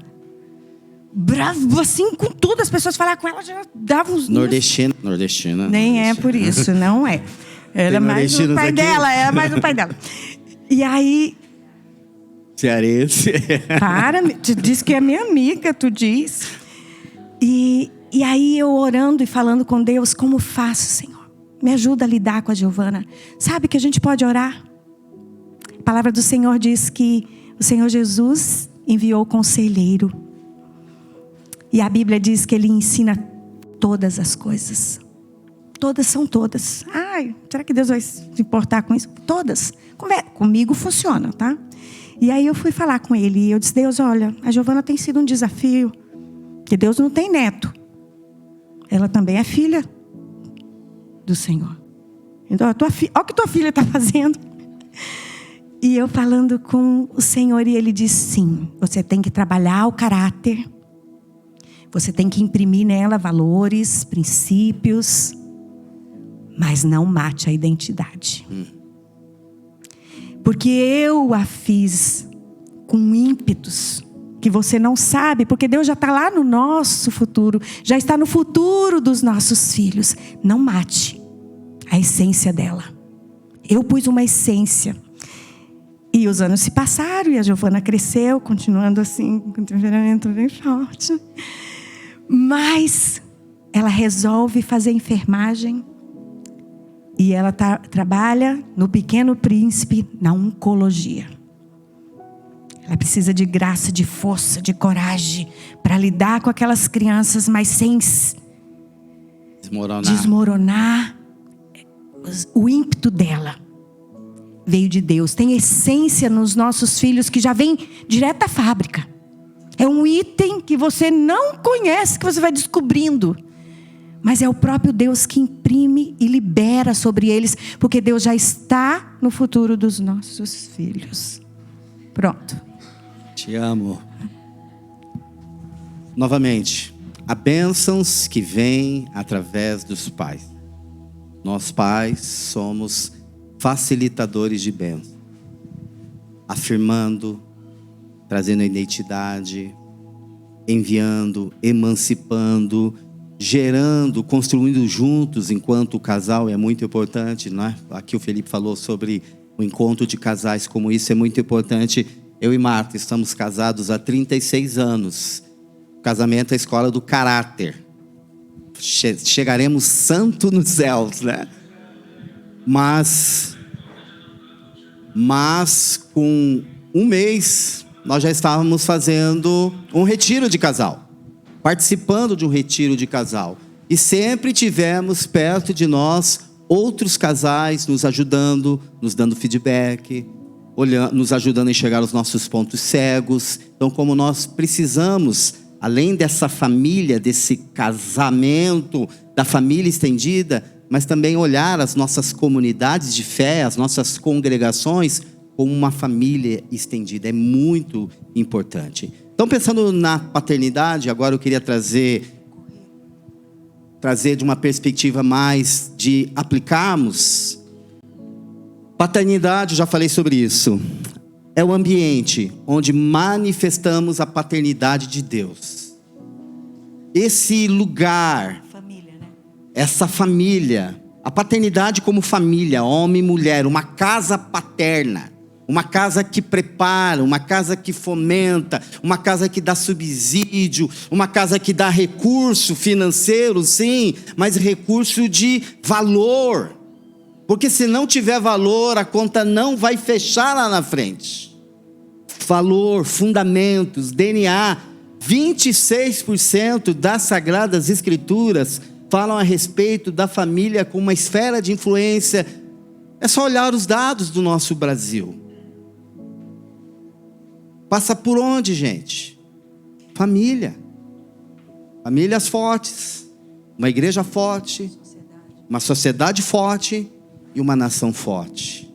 Bravo, assim, com tudo. As pessoas falavam com ela, já davam uns...
Nordestina.
Nem é por isso, não é. Era mais o pai dela, era mais o pai dela. E aí...
Cearense.
Tu diz que é minha amiga, tu diz. E aí eu orando e falando com Deus: como faço, Senhor? Me ajuda a lidar com a Giovana. Sabe que a gente pode orar? A palavra do Senhor diz que o Senhor Jesus enviou o conselheiro. E a Bíblia diz que Ele ensina todas as coisas. Todas são todas. Ai, será que Deus vai se importar com isso? Todas. Comigo funciona, tá? E aí eu fui falar com ele. E eu disse: Deus, olha, a Giovana tem sido um desafio. Porque Deus não tem neto. ela também é filha do Senhor. Então, olha o que tua filha está fazendo. E eu falando com o Senhor, e Ele diz: sim, você tem que trabalhar o caráter. Você tem que imprimir nela valores, princípios, mas não mate a identidade. Porque eu a fiz com ímpetos que você não sabe, porque Deus já está lá no nosso futuro, já está no futuro dos nossos filhos. Não mate a essência dela. Eu pus uma essência. E os anos se passaram e a Giovana cresceu, continuando assim, com um temperamento bem forte. Mas ela resolve fazer enfermagem e ela trabalha no Pequeno Príncipe, na oncologia. Ela precisa de graça, de força, de coragem para lidar com aquelas crianças, mas sem desmoronar. O ímpeto dela veio de Deus. Tem essência nos nossos filhos que já vem direto da fábrica. É um item que você não conhece, que você vai descobrindo. Mas é o próprio Deus que imprime e libera sobre eles, porque Deus já está no futuro dos nossos filhos. Pronto.
Te amo. Novamente, há bênçãos que vêm através dos pais. Nós pais somos facilitadores de bênçãos, afirmando, trazendo a identidade, enviando, emancipando, gerando, construindo juntos enquanto casal. É muito importante, não é? Aqui o Felipe falou sobre o encontro de casais, como isso é muito importante. Eu e Marta estamos casados há 36 anos. O casamento é a escola do caráter. Chegaremos santo nos céus, né? Mas com um mês, nós já estávamos fazendo um retiro de casal. Participando de um retiro de casal. E sempre tivemos perto de nós outros casais nos ajudando, nos dando feedback, nos ajudando a enxergar os nossos pontos cegos. Então, como nós precisamos, além dessa família, desse casamento, da família estendida, mas também olhar as nossas comunidades de fé, as nossas congregações, como uma família estendida. É muito importante. Então, pensando na paternidade, agora eu queria trazer de uma perspectiva mais de aplicarmos. Paternidade, já falei sobre isso. É o ambiente onde manifestamos a paternidade de Deus. Esse lugar,
Família, né?
essa família, a paternidade como família, homem e mulher, uma casa paterna. Uma casa que prepara, uma casa que fomenta, uma casa que dá subsídio, uma casa que dá recurso financeiro, sim, mas recurso de valor. Porque se não tiver valor, a conta não vai fechar lá na frente. Valor, fundamentos, DNA. 26% das Sagradas Escrituras falam a respeito da família como uma esfera de influência. É só olhar os dados do nosso Brasil. Passa por onde, gente? Família. Famílias fortes. Uma igreja forte. Uma sociedade forte. E uma nação forte.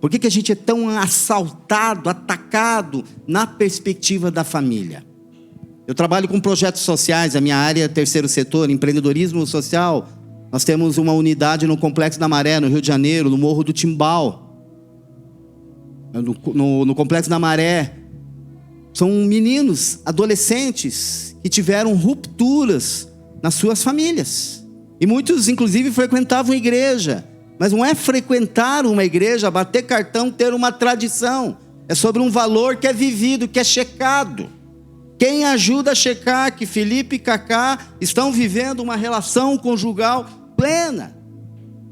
Por que a gente é tão assaltado, atacado na perspectiva da família? Eu trabalho com projetos sociais. A minha área é terceiro setor, empreendedorismo social. Nós temos uma unidade no Complexo da Maré, no Rio de Janeiro, no Morro do Timbal. No Complexo da Maré. São meninos, adolescentes, que tiveram rupturas nas suas famílias. E muitos, inclusive, frequentavam igreja. Mas não é frequentar uma igreja, bater cartão, ter uma tradição. É sobre um valor que é vivido, que é checado. Quem ajuda a checar que Felipe e Cacá estão vivendo uma relação conjugal plena?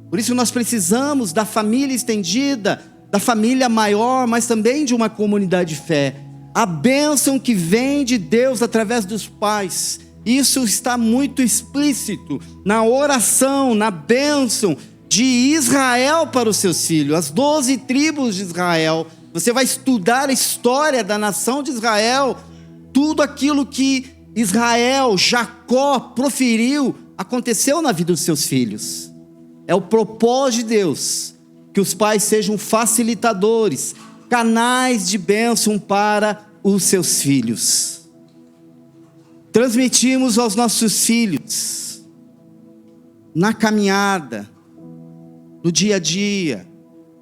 Por isso nós precisamos da família estendida, da família maior, mas também de uma comunidade de fé. A bênção que vem de Deus através dos pais. Isso está muito explícito na oração, na bênção de Israel para os seus filhos. As 12 tribos de Israel. Você vai estudar a história da nação de Israel. Tudo aquilo que Israel, Jacó, proferiu aconteceu na vida dos seus filhos. É o propósito de Deus que os pais sejam facilitadores, canais de bênção para os seus filhos. Transmitimos aos nossos filhos, na caminhada, no dia a dia,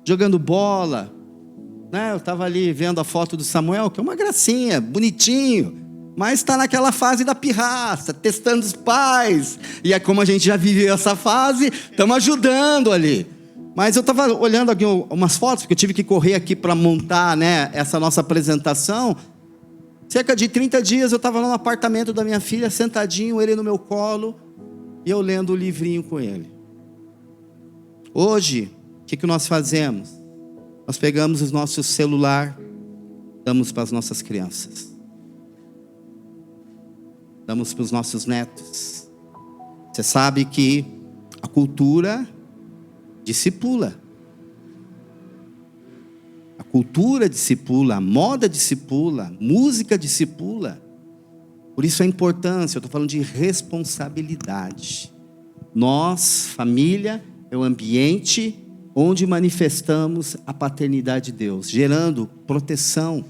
jogando bola, né? Eu estava ali vendo a foto do Samuel, que é uma gracinha, bonitinho, mas está naquela fase da pirraça, testando os pais, e é como a gente já viveu essa fase, estamos ajudando ali. Mas eu estava olhando aqui umas fotos, porque eu tive que correr aqui para montar, né, essa nossa apresentação. Cerca de 30 dias eu estava lá no apartamento da minha filha, sentadinho, ele no meu colo, e eu lendo o livrinho com ele. Hoje, o que nós fazemos? Nós pegamos o nosso celular, damos para as nossas crianças. Damos para os nossos netos. Você sabe que a cultura discipula. A cultura discipula, a moda discipula, a música discipula. Por isso a importância, eu estou falando de responsabilidade. Nós, família, é o ambiente onde manifestamos a paternidade de Deus, gerando proteção,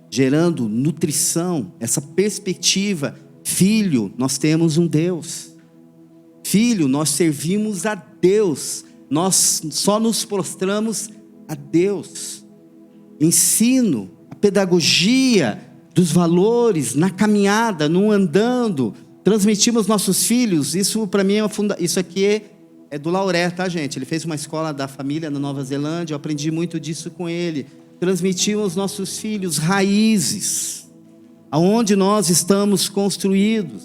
gerando nutrição, essa perspectiva. Filho, nós temos um Deus. Filho, nós servimos a Deus. Nós só nos prostramos a Deus. Ensino, a pedagogia dos valores, na caminhada, no andando, transmitimos aos nossos filhos. Isso para mim isso aqui é do Lauré, tá, gente? Ele fez uma escola da família na Nova Zelândia, eu aprendi muito disso com ele. Transmitimos aos nossos filhos raízes, aonde nós estamos construídos,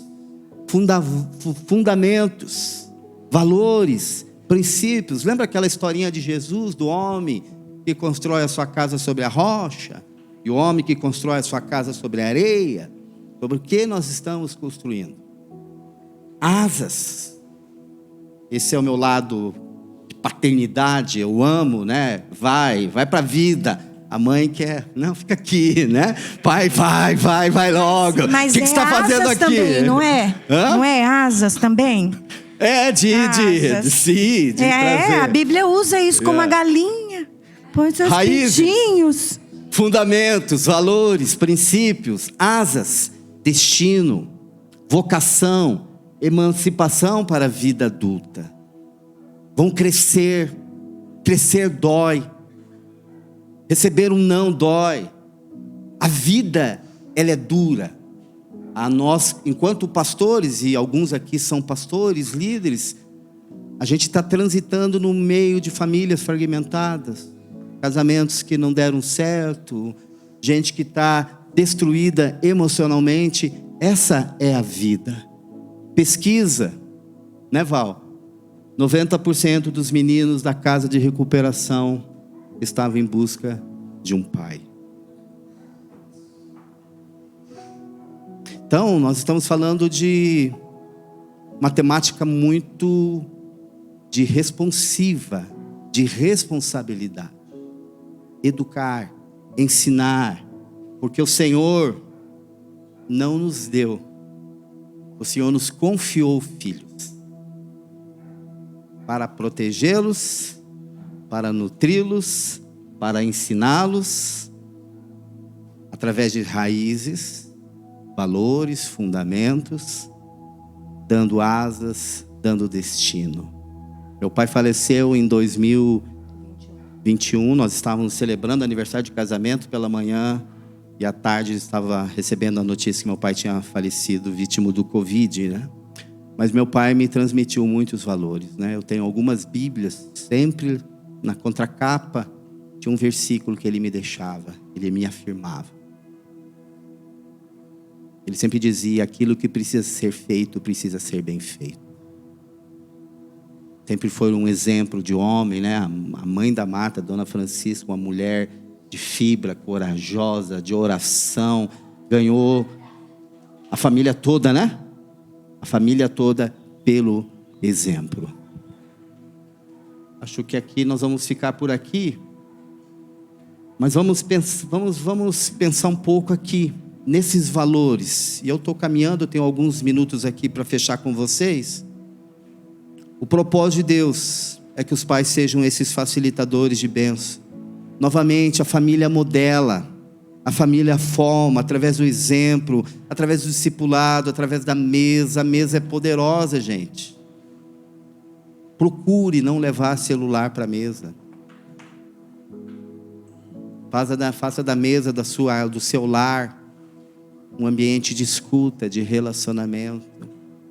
fundamentos, valores, princípios. Lembra aquela historinha de Jesus, do homem que constrói a sua casa sobre a rocha, e o homem que constrói a sua casa sobre a areia? Sobre o que nós estamos construindo? Asas. Esse é o meu lado de paternidade, eu amo, né? Vai para a vida. A mãe quer, não, fica aqui, né? Pai, vai logo.
Mas
o que você está fazendo aqui?
Também, não é?
Hã?
Não é asas também?
É, de
trazer. A Bíblia usa isso como a galinha. Põe seus pintinhos.
Fundamentos, valores, princípios, asas, destino, vocação, emancipação para a vida adulta. Vão crescer. Crescer dói. Receber um não dói. A vida, ela é dura. A nós, enquanto pastores, e alguns aqui são pastores, líderes, a gente está transitando no meio de famílias fragmentadas, casamentos que não deram certo, gente que está destruída emocionalmente. Essa é a vida. Pesquisa, né, Val? 90% dos meninos da casa de recuperação estavam em busca de um pai. Então, nós estamos falando de matemática muito de responsiva, de responsabilidade. Educar, ensinar, porque o Senhor não nos deu, o Senhor nos confiou filhos, para protegê-los, para nutri-los, para ensiná-los, através de raízes, valores, fundamentos, dando asas, dando destino. Meu pai faleceu em 2021, nós estávamos celebrando o aniversário de casamento pela manhã, e à tarde estava recebendo a notícia que meu pai tinha falecido, vítima do Covid, né? Mas meu pai me transmitiu muitos valores, né? Eu tenho algumas bíblias, sempre na contracapa tinha um versículo que ele me deixava, ele me afirmava. Ele sempre dizia: aquilo que precisa ser feito, precisa ser bem feito. Sempre foi um exemplo de homem, né? A mãe da Marta, Dona Francisca, uma mulher de fibra, corajosa, de oração, ganhou a família toda, né? A família toda pelo exemplo. Acho que aqui nós vamos ficar por aqui, mas vamos pensar um pouco aqui. nesses valores, e eu estou caminhando, eu tenho alguns minutos aqui para fechar com vocês. O propósito de Deus é que os pais sejam esses facilitadores de bênção. Novamente, a família modela, a família forma, através do exemplo, através do discipulado, através da mesa. A mesa é poderosa, gente. Procure não levar celular para a mesa. Faça da mesa do seu lar um ambiente de escuta, de relacionamento.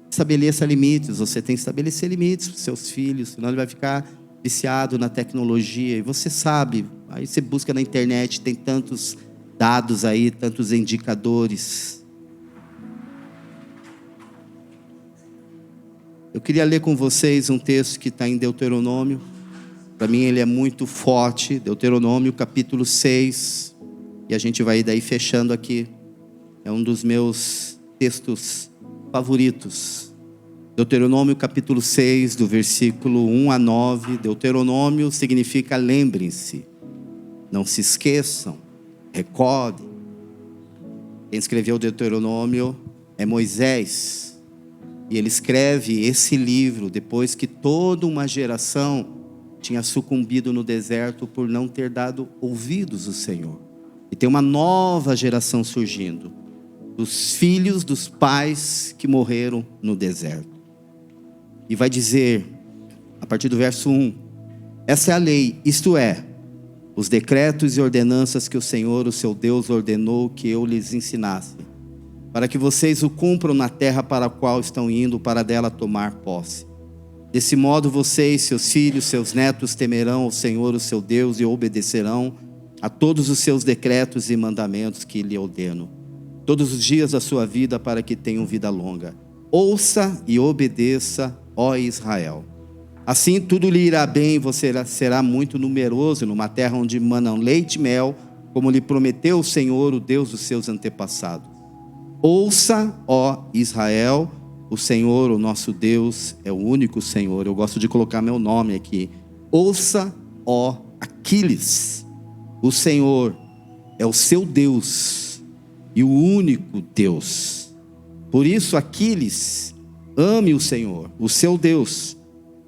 Estabeleça limites. Você tem que estabelecer limites para os seus filhos, senão ele vai ficar viciado na tecnologia. E você sabe, aí você busca na internet, tem tantos dados aí, tantos indicadores. Eu queria ler com vocês um texto que está em Deuteronômio. Para mim ele é muito forte. Deuteronômio capítulo 6. E a gente vai daí fechando aqui. É um dos meus textos favoritos. Deuteronômio capítulo 6, do versículo 1 a 9. Deuteronômio significa lembrem-se, não se esqueçam, recordem. Quem escreveu o Deuteronômio é Moisés. E ele escreve esse livro depois que toda uma geração tinha sucumbido no deserto por não ter dado ouvidos ao Senhor. E tem uma nova geração surgindo, dos filhos dos pais que morreram no deserto. E vai dizer, a partir do verso 1, essa é a lei, isto é, os decretos e ordenanças que o Senhor, o seu Deus, ordenou que eu lhes ensinasse, para que vocês o cumpram na terra para a qual estão indo, para dela tomar posse. Desse modo vocês, seus filhos, seus netos temerão ao Senhor, o seu Deus, e obedecerão a todos os seus decretos e mandamentos que lhe ordeno, todos os dias da sua vida, para que tenham vida longa. Ouça e obedeça, ó Israel. Assim tudo lhe irá bem, e você será muito numeroso numa terra onde manam leite e mel, como lhe prometeu o Senhor, o Deus dos seus antepassados. Ouça, ó Israel, o Senhor, o nosso Deus, é o único Senhor. Eu gosto de colocar meu nome aqui. Ouça, ó Aquiles, o Senhor é o seu Deus e o único Deus. Por isso, Aquiles, ame o Senhor, o seu Deus,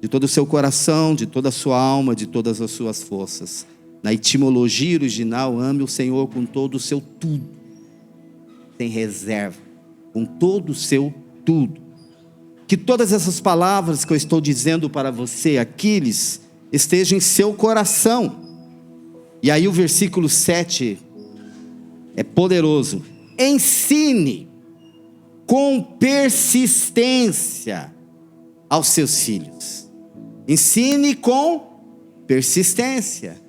de todo o seu coração, de toda a sua alma, de todas as suas forças. Na etimologia original, ame o Senhor com todo o seu tudo, sem reserva, com todo o seu tudo. Que todas essas palavras que eu estou dizendo para você, Aquiles, estejam em seu coração. E aí o versículo 7 é poderoso. Ensine com persistência aos seus filhos. Ensine com persistência,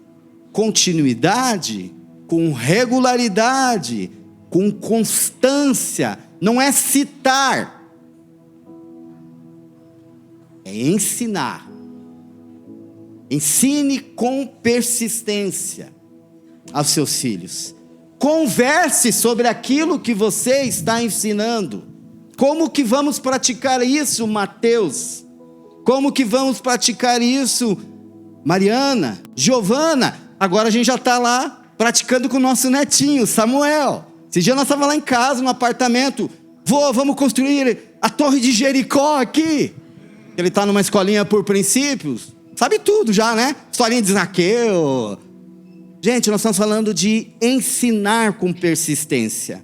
continuidade, com regularidade, com constância. Não é citar, é ensinar. Ensine com persistência aos seus filhos. Converse sobre aquilo que você está ensinando. Como que vamos praticar isso, Mateus? Como que vamos praticar isso, Mariana, Giovana? Agora a gente já está lá praticando com o nosso netinho, Samuel. Esse dia nós estávamos lá em casa, no apartamento. Vamos construir a Torre de Jericó aqui. Ele está numa escolinha por princípios. Sabe tudo já, né? Historinha de Zaqueu. Gente, nós estamos falando de ensinar com persistência.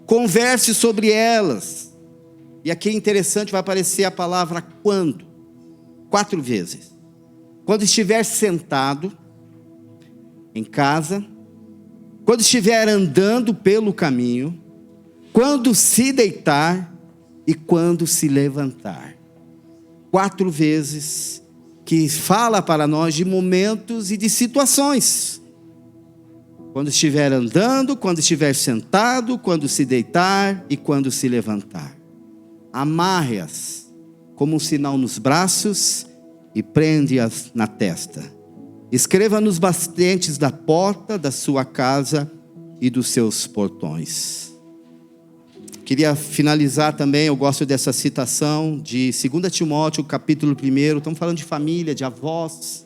Converse sobre elas. E aqui é interessante, vai aparecer a palavra quando. 4 vezes. Quando estiver sentado em casa, quando estiver andando pelo caminho, quando se deitar e quando se levantar. 4 vezes que fala para nós de momentos e de situações. Quando estiver andando, quando estiver sentado, quando se deitar e quando se levantar. Amarre-as como um sinal nos braços e prende-as na testa. Escreva nos batentes da porta da sua casa e dos seus portões. Queria finalizar também, eu gosto dessa citação de 2 Timóteo, capítulo 1. Estamos falando de família, de avós.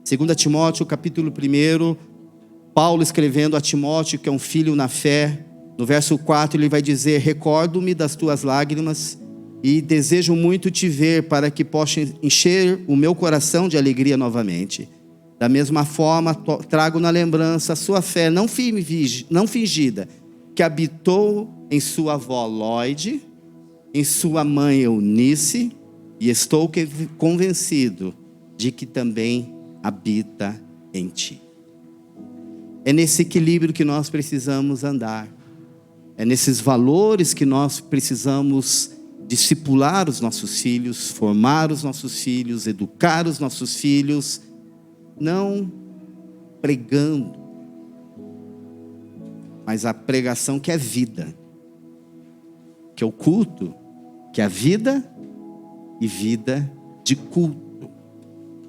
2 Timóteo, capítulo 1. Paulo escrevendo a Timóteo, que é um filho na fé. No verso 4 ele vai dizer: recordo-me das tuas lágrimas e desejo muito te ver, para que possa encher o meu coração de alegria novamente. Da mesma forma, trago na lembrança a sua fé não fingida, que habitou em sua avó Lloyd, em sua mãe Eunice, e estou convencido de que também habita em ti. É nesse equilíbrio que nós precisamos andar. É nesses valores que nós precisamos discipular os nossos filhos, formar os nossos filhos, educar os nossos filhos, não pregando, mas a pregação que é vida, que é o culto, que é a vida e vida de culto.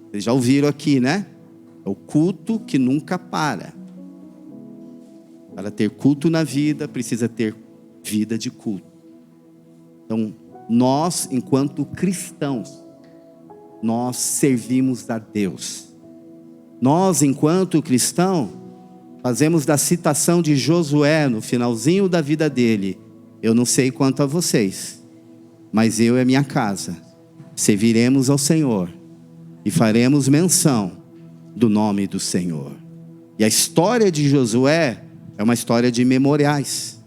Vocês já ouviram aqui, né? É o culto que nunca para. Para ter culto na vida, precisa ter vida de culto. Então, nós, enquanto cristãos, nós servimos a Deus. Nós, enquanto cristão, fazemos da citação de Josué no finalzinho da vida dele: eu não sei quanto a vocês, mas eu e a minha casa serviremos ao Senhor e faremos menção do nome do Senhor. E a história de Josué é uma história de memoriais.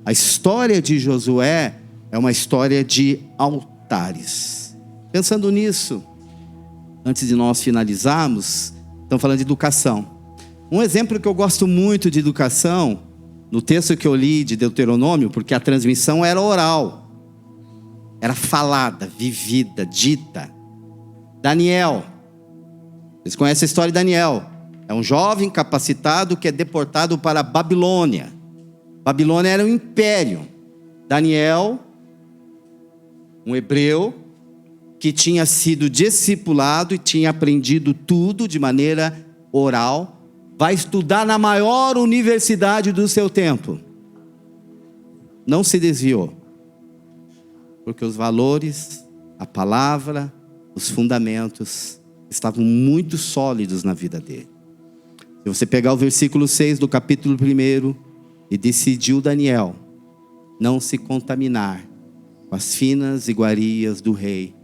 A história de Josué é uma história de altares. Pensando nisso, antes de nós finalizarmos, estamos falando de educação. Um exemplo que eu gosto muito de educação, no texto que eu li de Deuteronômio, porque a transmissão era oral, era falada, vivida, dita. Daniel. Vocês conhecem a história de Daniel? É um jovem capacitado que é deportado para a Babilônia. Babilônia era um império. Daniel, um hebreu, que tinha sido discipulado e tinha aprendido tudo de maneira oral, vai estudar na maior universidade do seu tempo. Não se desviou, porque os valores, a palavra, os fundamentos estavam muito sólidos na vida dele. Se você pegar o versículo 6 do capítulo 1, e decidiu Daniel não se contaminar com as finas iguarias do rei,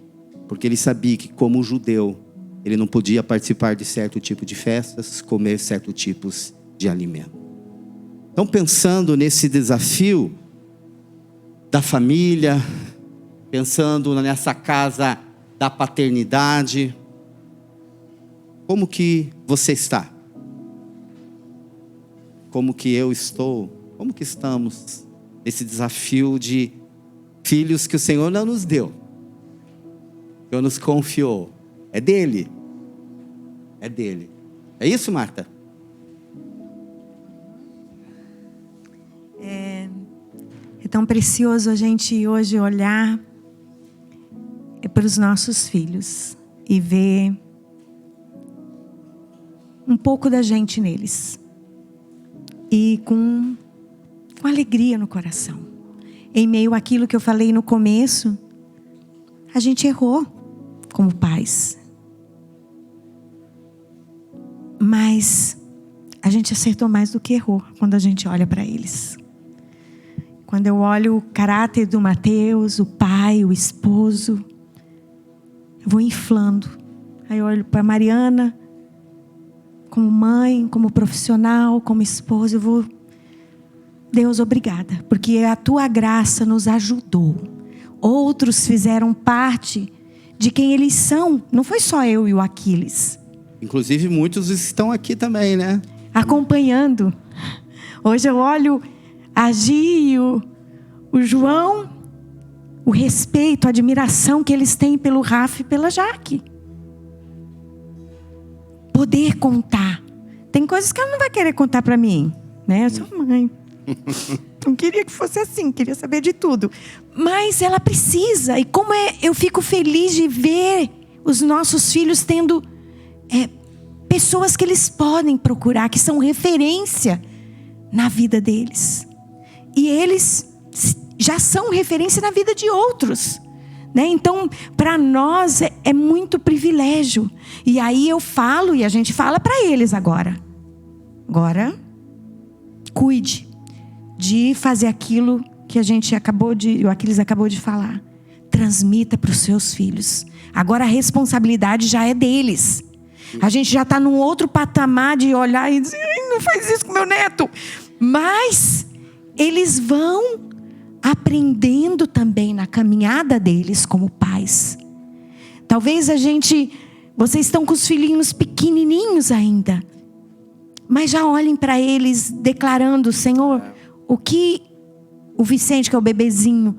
porque ele sabia que, como judeu, ele não podia participar de certo tipo de festas, comer certos tipos de alimento. Então, pensando nesse desafio da família, pensando nessa casa da paternidade, como que você está? Como que eu estou? Como que estamos nesse desafio de filhos que o Senhor não nos deu, que o Senhor nos confiou? É dele. É dele. É isso, Marta?
É tão precioso a gente hoje olhar para os nossos filhos e ver um pouco da gente neles. E com alegria no coração. Em meio àquilo que eu falei no começo, a gente errou como pais. Mas a gente acertou mais do que errou quando a gente olha para eles. Quando eu olho o caráter do Mateus, o pai, o esposo, eu vou inflando. Aí eu olho para Mariana, como mãe, como profissional, como esposa, eu vou... Deus, obrigada, porque a tua graça nos ajudou. Outros fizeram parte de quem eles são. Não foi só eu e o Aquiles.
Inclusive muitos estão aqui também, né?
Acompanhando. Hoje eu olho a Gi e o João, o respeito, a admiração que eles têm pelo Rafa e pela Jaque. Poder contar. Tem coisas que ela não vai querer contar para mim, né? Eu sou mãe. Não queria que fosse assim, queria saber de tudo. Mas ela precisa. E como eu fico feliz de ver os nossos filhos tendo pessoas que eles podem procurar, que são referência na vida deles. E eles já são referência na vida de outros, né? Então, para nós é muito privilégio. E aí eu falo, e a gente fala para eles agora. Agora, cuide de fazer aquilo que o Aquiles acabou de falar. Transmita para os seus filhos. Agora a responsabilidade já é deles. A gente já está num outro patamar de olhar e dizer, não faz isso com meu neto. Mas eles vão aprendendo também na caminhada deles como pais. Talvez vocês estão com os filhinhos pequenininhos ainda, mas já olhem para eles declarando, Senhor, o que o Vicente, que é o bebezinho,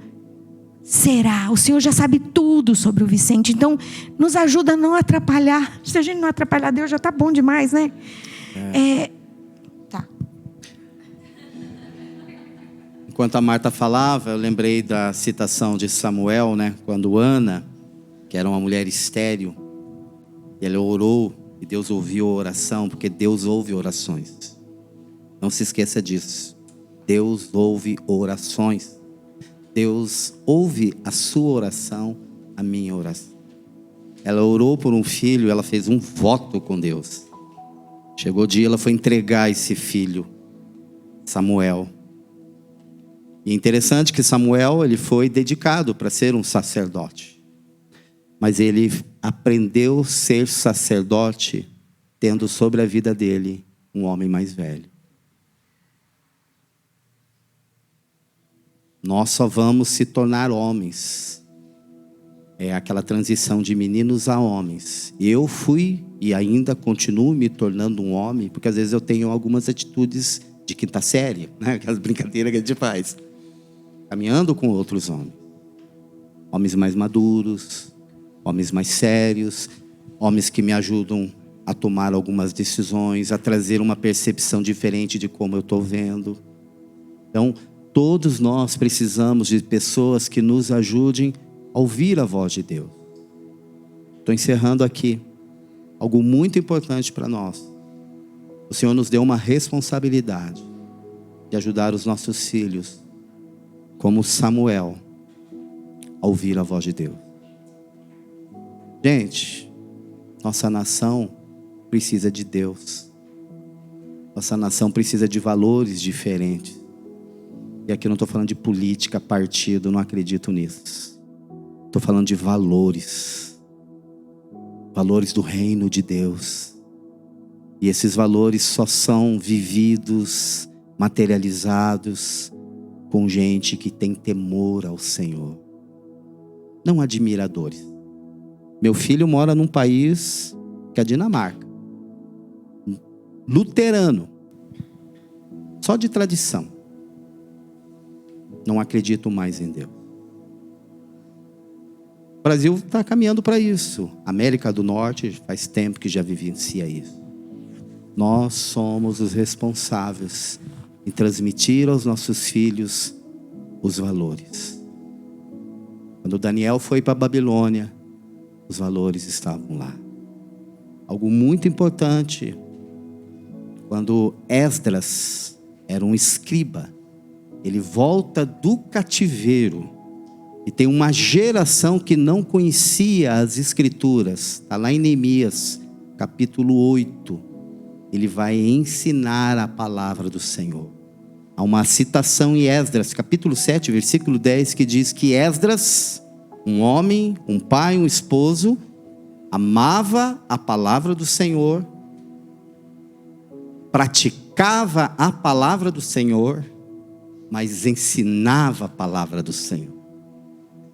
será? O Senhor já sabe tudo sobre o Vicente, então nos ajuda a não atrapalhar. Se a gente não atrapalhar Deus, já está bom demais, né? Tá.
Enquanto a Marta falava, eu lembrei da citação de Samuel, né? Quando Ana, que era uma mulher estéril, ela orou e Deus ouviu a oração, porque Deus ouve orações. Não se esqueça disso. Deus ouve orações. Deus ouve a sua oração, a minha oração. Ela orou por um filho, ela fez um voto com Deus. Chegou o dia, ela foi entregar esse filho, Samuel. E é interessante que Samuel, ele foi dedicado para ser um sacerdote. Mas ele aprendeu a ser sacerdote, tendo sobre a vida dele um homem mais velho. Nós só vamos se tornar homens. É aquela transição de meninos a homens. Eu fui e ainda continuo me tornando um homem, porque às vezes eu tenho algumas atitudes de quinta série, né? Aquelas brincadeiras que a gente faz. Caminhando com outros homens. Homens mais maduros, homens mais sérios, homens que me ajudam a tomar algumas decisões, a trazer uma percepção diferente de como eu estou vendo. Então, todos nós precisamos de pessoas que nos ajudem a ouvir a voz de Deus. Estou encerrando aqui. Algo muito importante para nós. O Senhor nos deu uma responsabilidade de ajudar os nossos filhos, como Samuel, a ouvir a voz de Deus. Gente, nossa nação precisa de Deus. Nossa nação precisa de valores diferentes. E aqui eu não estou falando de política, partido, não acredito nisso. Estou falando de valores. Valores do reino de Deus. E esses valores só são vividos, materializados, com gente que tem temor ao Senhor. Não admiradores. Meu filho mora num país que é a Dinamarca. Luterano. Só de tradição. Não acredito mais em Deus. O Brasil está caminhando para isso. A América do Norte faz tempo que já vivencia isso. Nós somos os responsáveis em transmitir aos nossos filhos os valores. Quando Daniel foi para a Babilônia, os valores estavam lá. Algo muito importante, quando Esdras era um escriba, ele volta do cativeiro e tem uma geração que não conhecia as escrituras. Está lá em Neemias, capítulo 8. Ele vai ensinar a palavra do Senhor. Há uma citação em Esdras, capítulo 7, versículo 10, que diz que Esdras, um homem, um pai, um esposo, amava a palavra do Senhor, praticava a palavra do Senhor, mas ensinava a palavra do Senhor.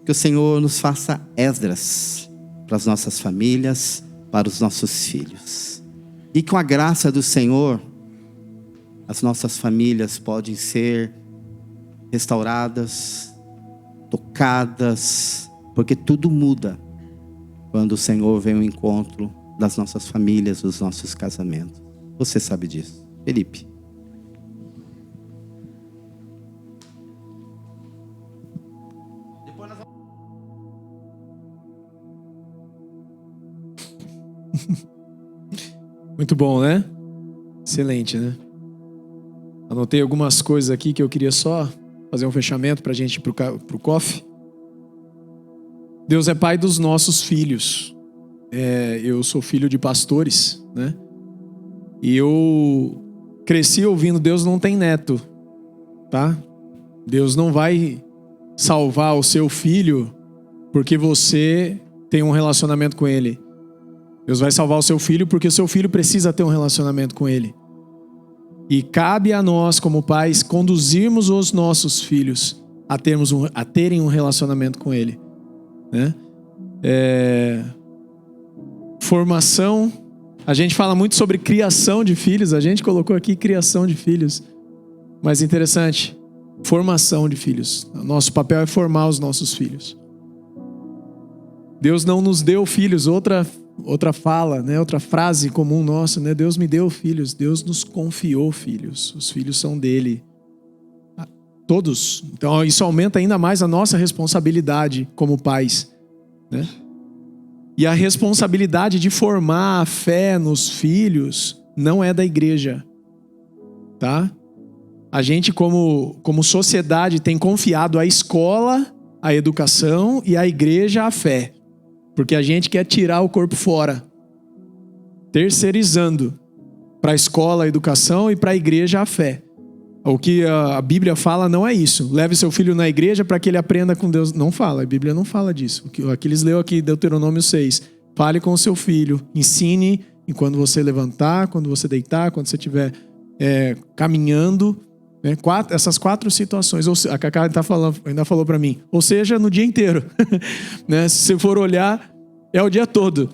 Que o Senhor nos faça Esdras para as nossas famílias, para os nossos filhos. E com a graça do Senhor, as nossas famílias podem ser restauradas, tocadas, porque tudo muda quando o Senhor vem ao encontro das nossas famílias, dos nossos casamentos. Você sabe disso. Felipe.
Muito bom, né? Excelente, né? Anotei algumas coisas aqui que eu queria só fazer um fechamento para a gente ir pro coffee. Deus é pai dos nossos filhos. Eu sou filho de pastores, né? E eu cresci ouvindo Deus não tem neto. tá? Deus não vai salvar o seu filho porque você tem um relacionamento com ele. Deus vai salvar o seu filho porque o seu filho precisa ter um relacionamento com ele. E cabe a nós, como pais, conduzirmos os nossos filhos a terem um relacionamento com ele, né? Formação. A gente fala muito sobre criação de filhos. A gente colocou aqui criação de filhos. Mas interessante, formação de filhos. Nosso papel é formar os nossos filhos. Deus não nos deu filhos. Outra fala, né? Outra frase comum nossa, né? Deus me deu filhos. Deus nos confiou filhos. Os filhos são dele. Todos. Então isso aumenta ainda mais a nossa responsabilidade como pais, né? E a responsabilidade de formar a fé nos filhos não é da igreja, tá? A gente como sociedade tem confiado à escola, à educação e à igreja a fé. Porque a gente quer tirar o corpo fora, terceirizando para a escola a educação e para a igreja a fé. O que a Bíblia fala não é isso. Leve seu filho na igreja para que ele aprenda com Deus. Não fala, a Bíblia não fala disso. O que eles leu aqui, Deuteronômio 6. Fale com o seu filho, ensine quando você levantar, quando você deitar, quando você estiver caminhando. Né? Essas 4 situações. A Cacá ainda falou para mim. Ou seja, no dia inteiro. Né? Se você for olhar, é o dia todo.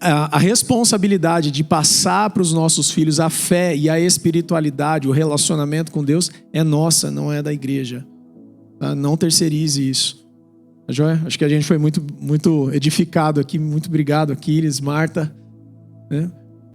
A responsabilidade de passar para os nossos filhos a fé e a espiritualidade, o relacionamento com Deus, é nossa, não é da igreja. Tá? Não terceirize isso. Tá joia? Acho que a gente foi muito, muito edificado aqui. Muito obrigado, Aquiles, Marta. Né?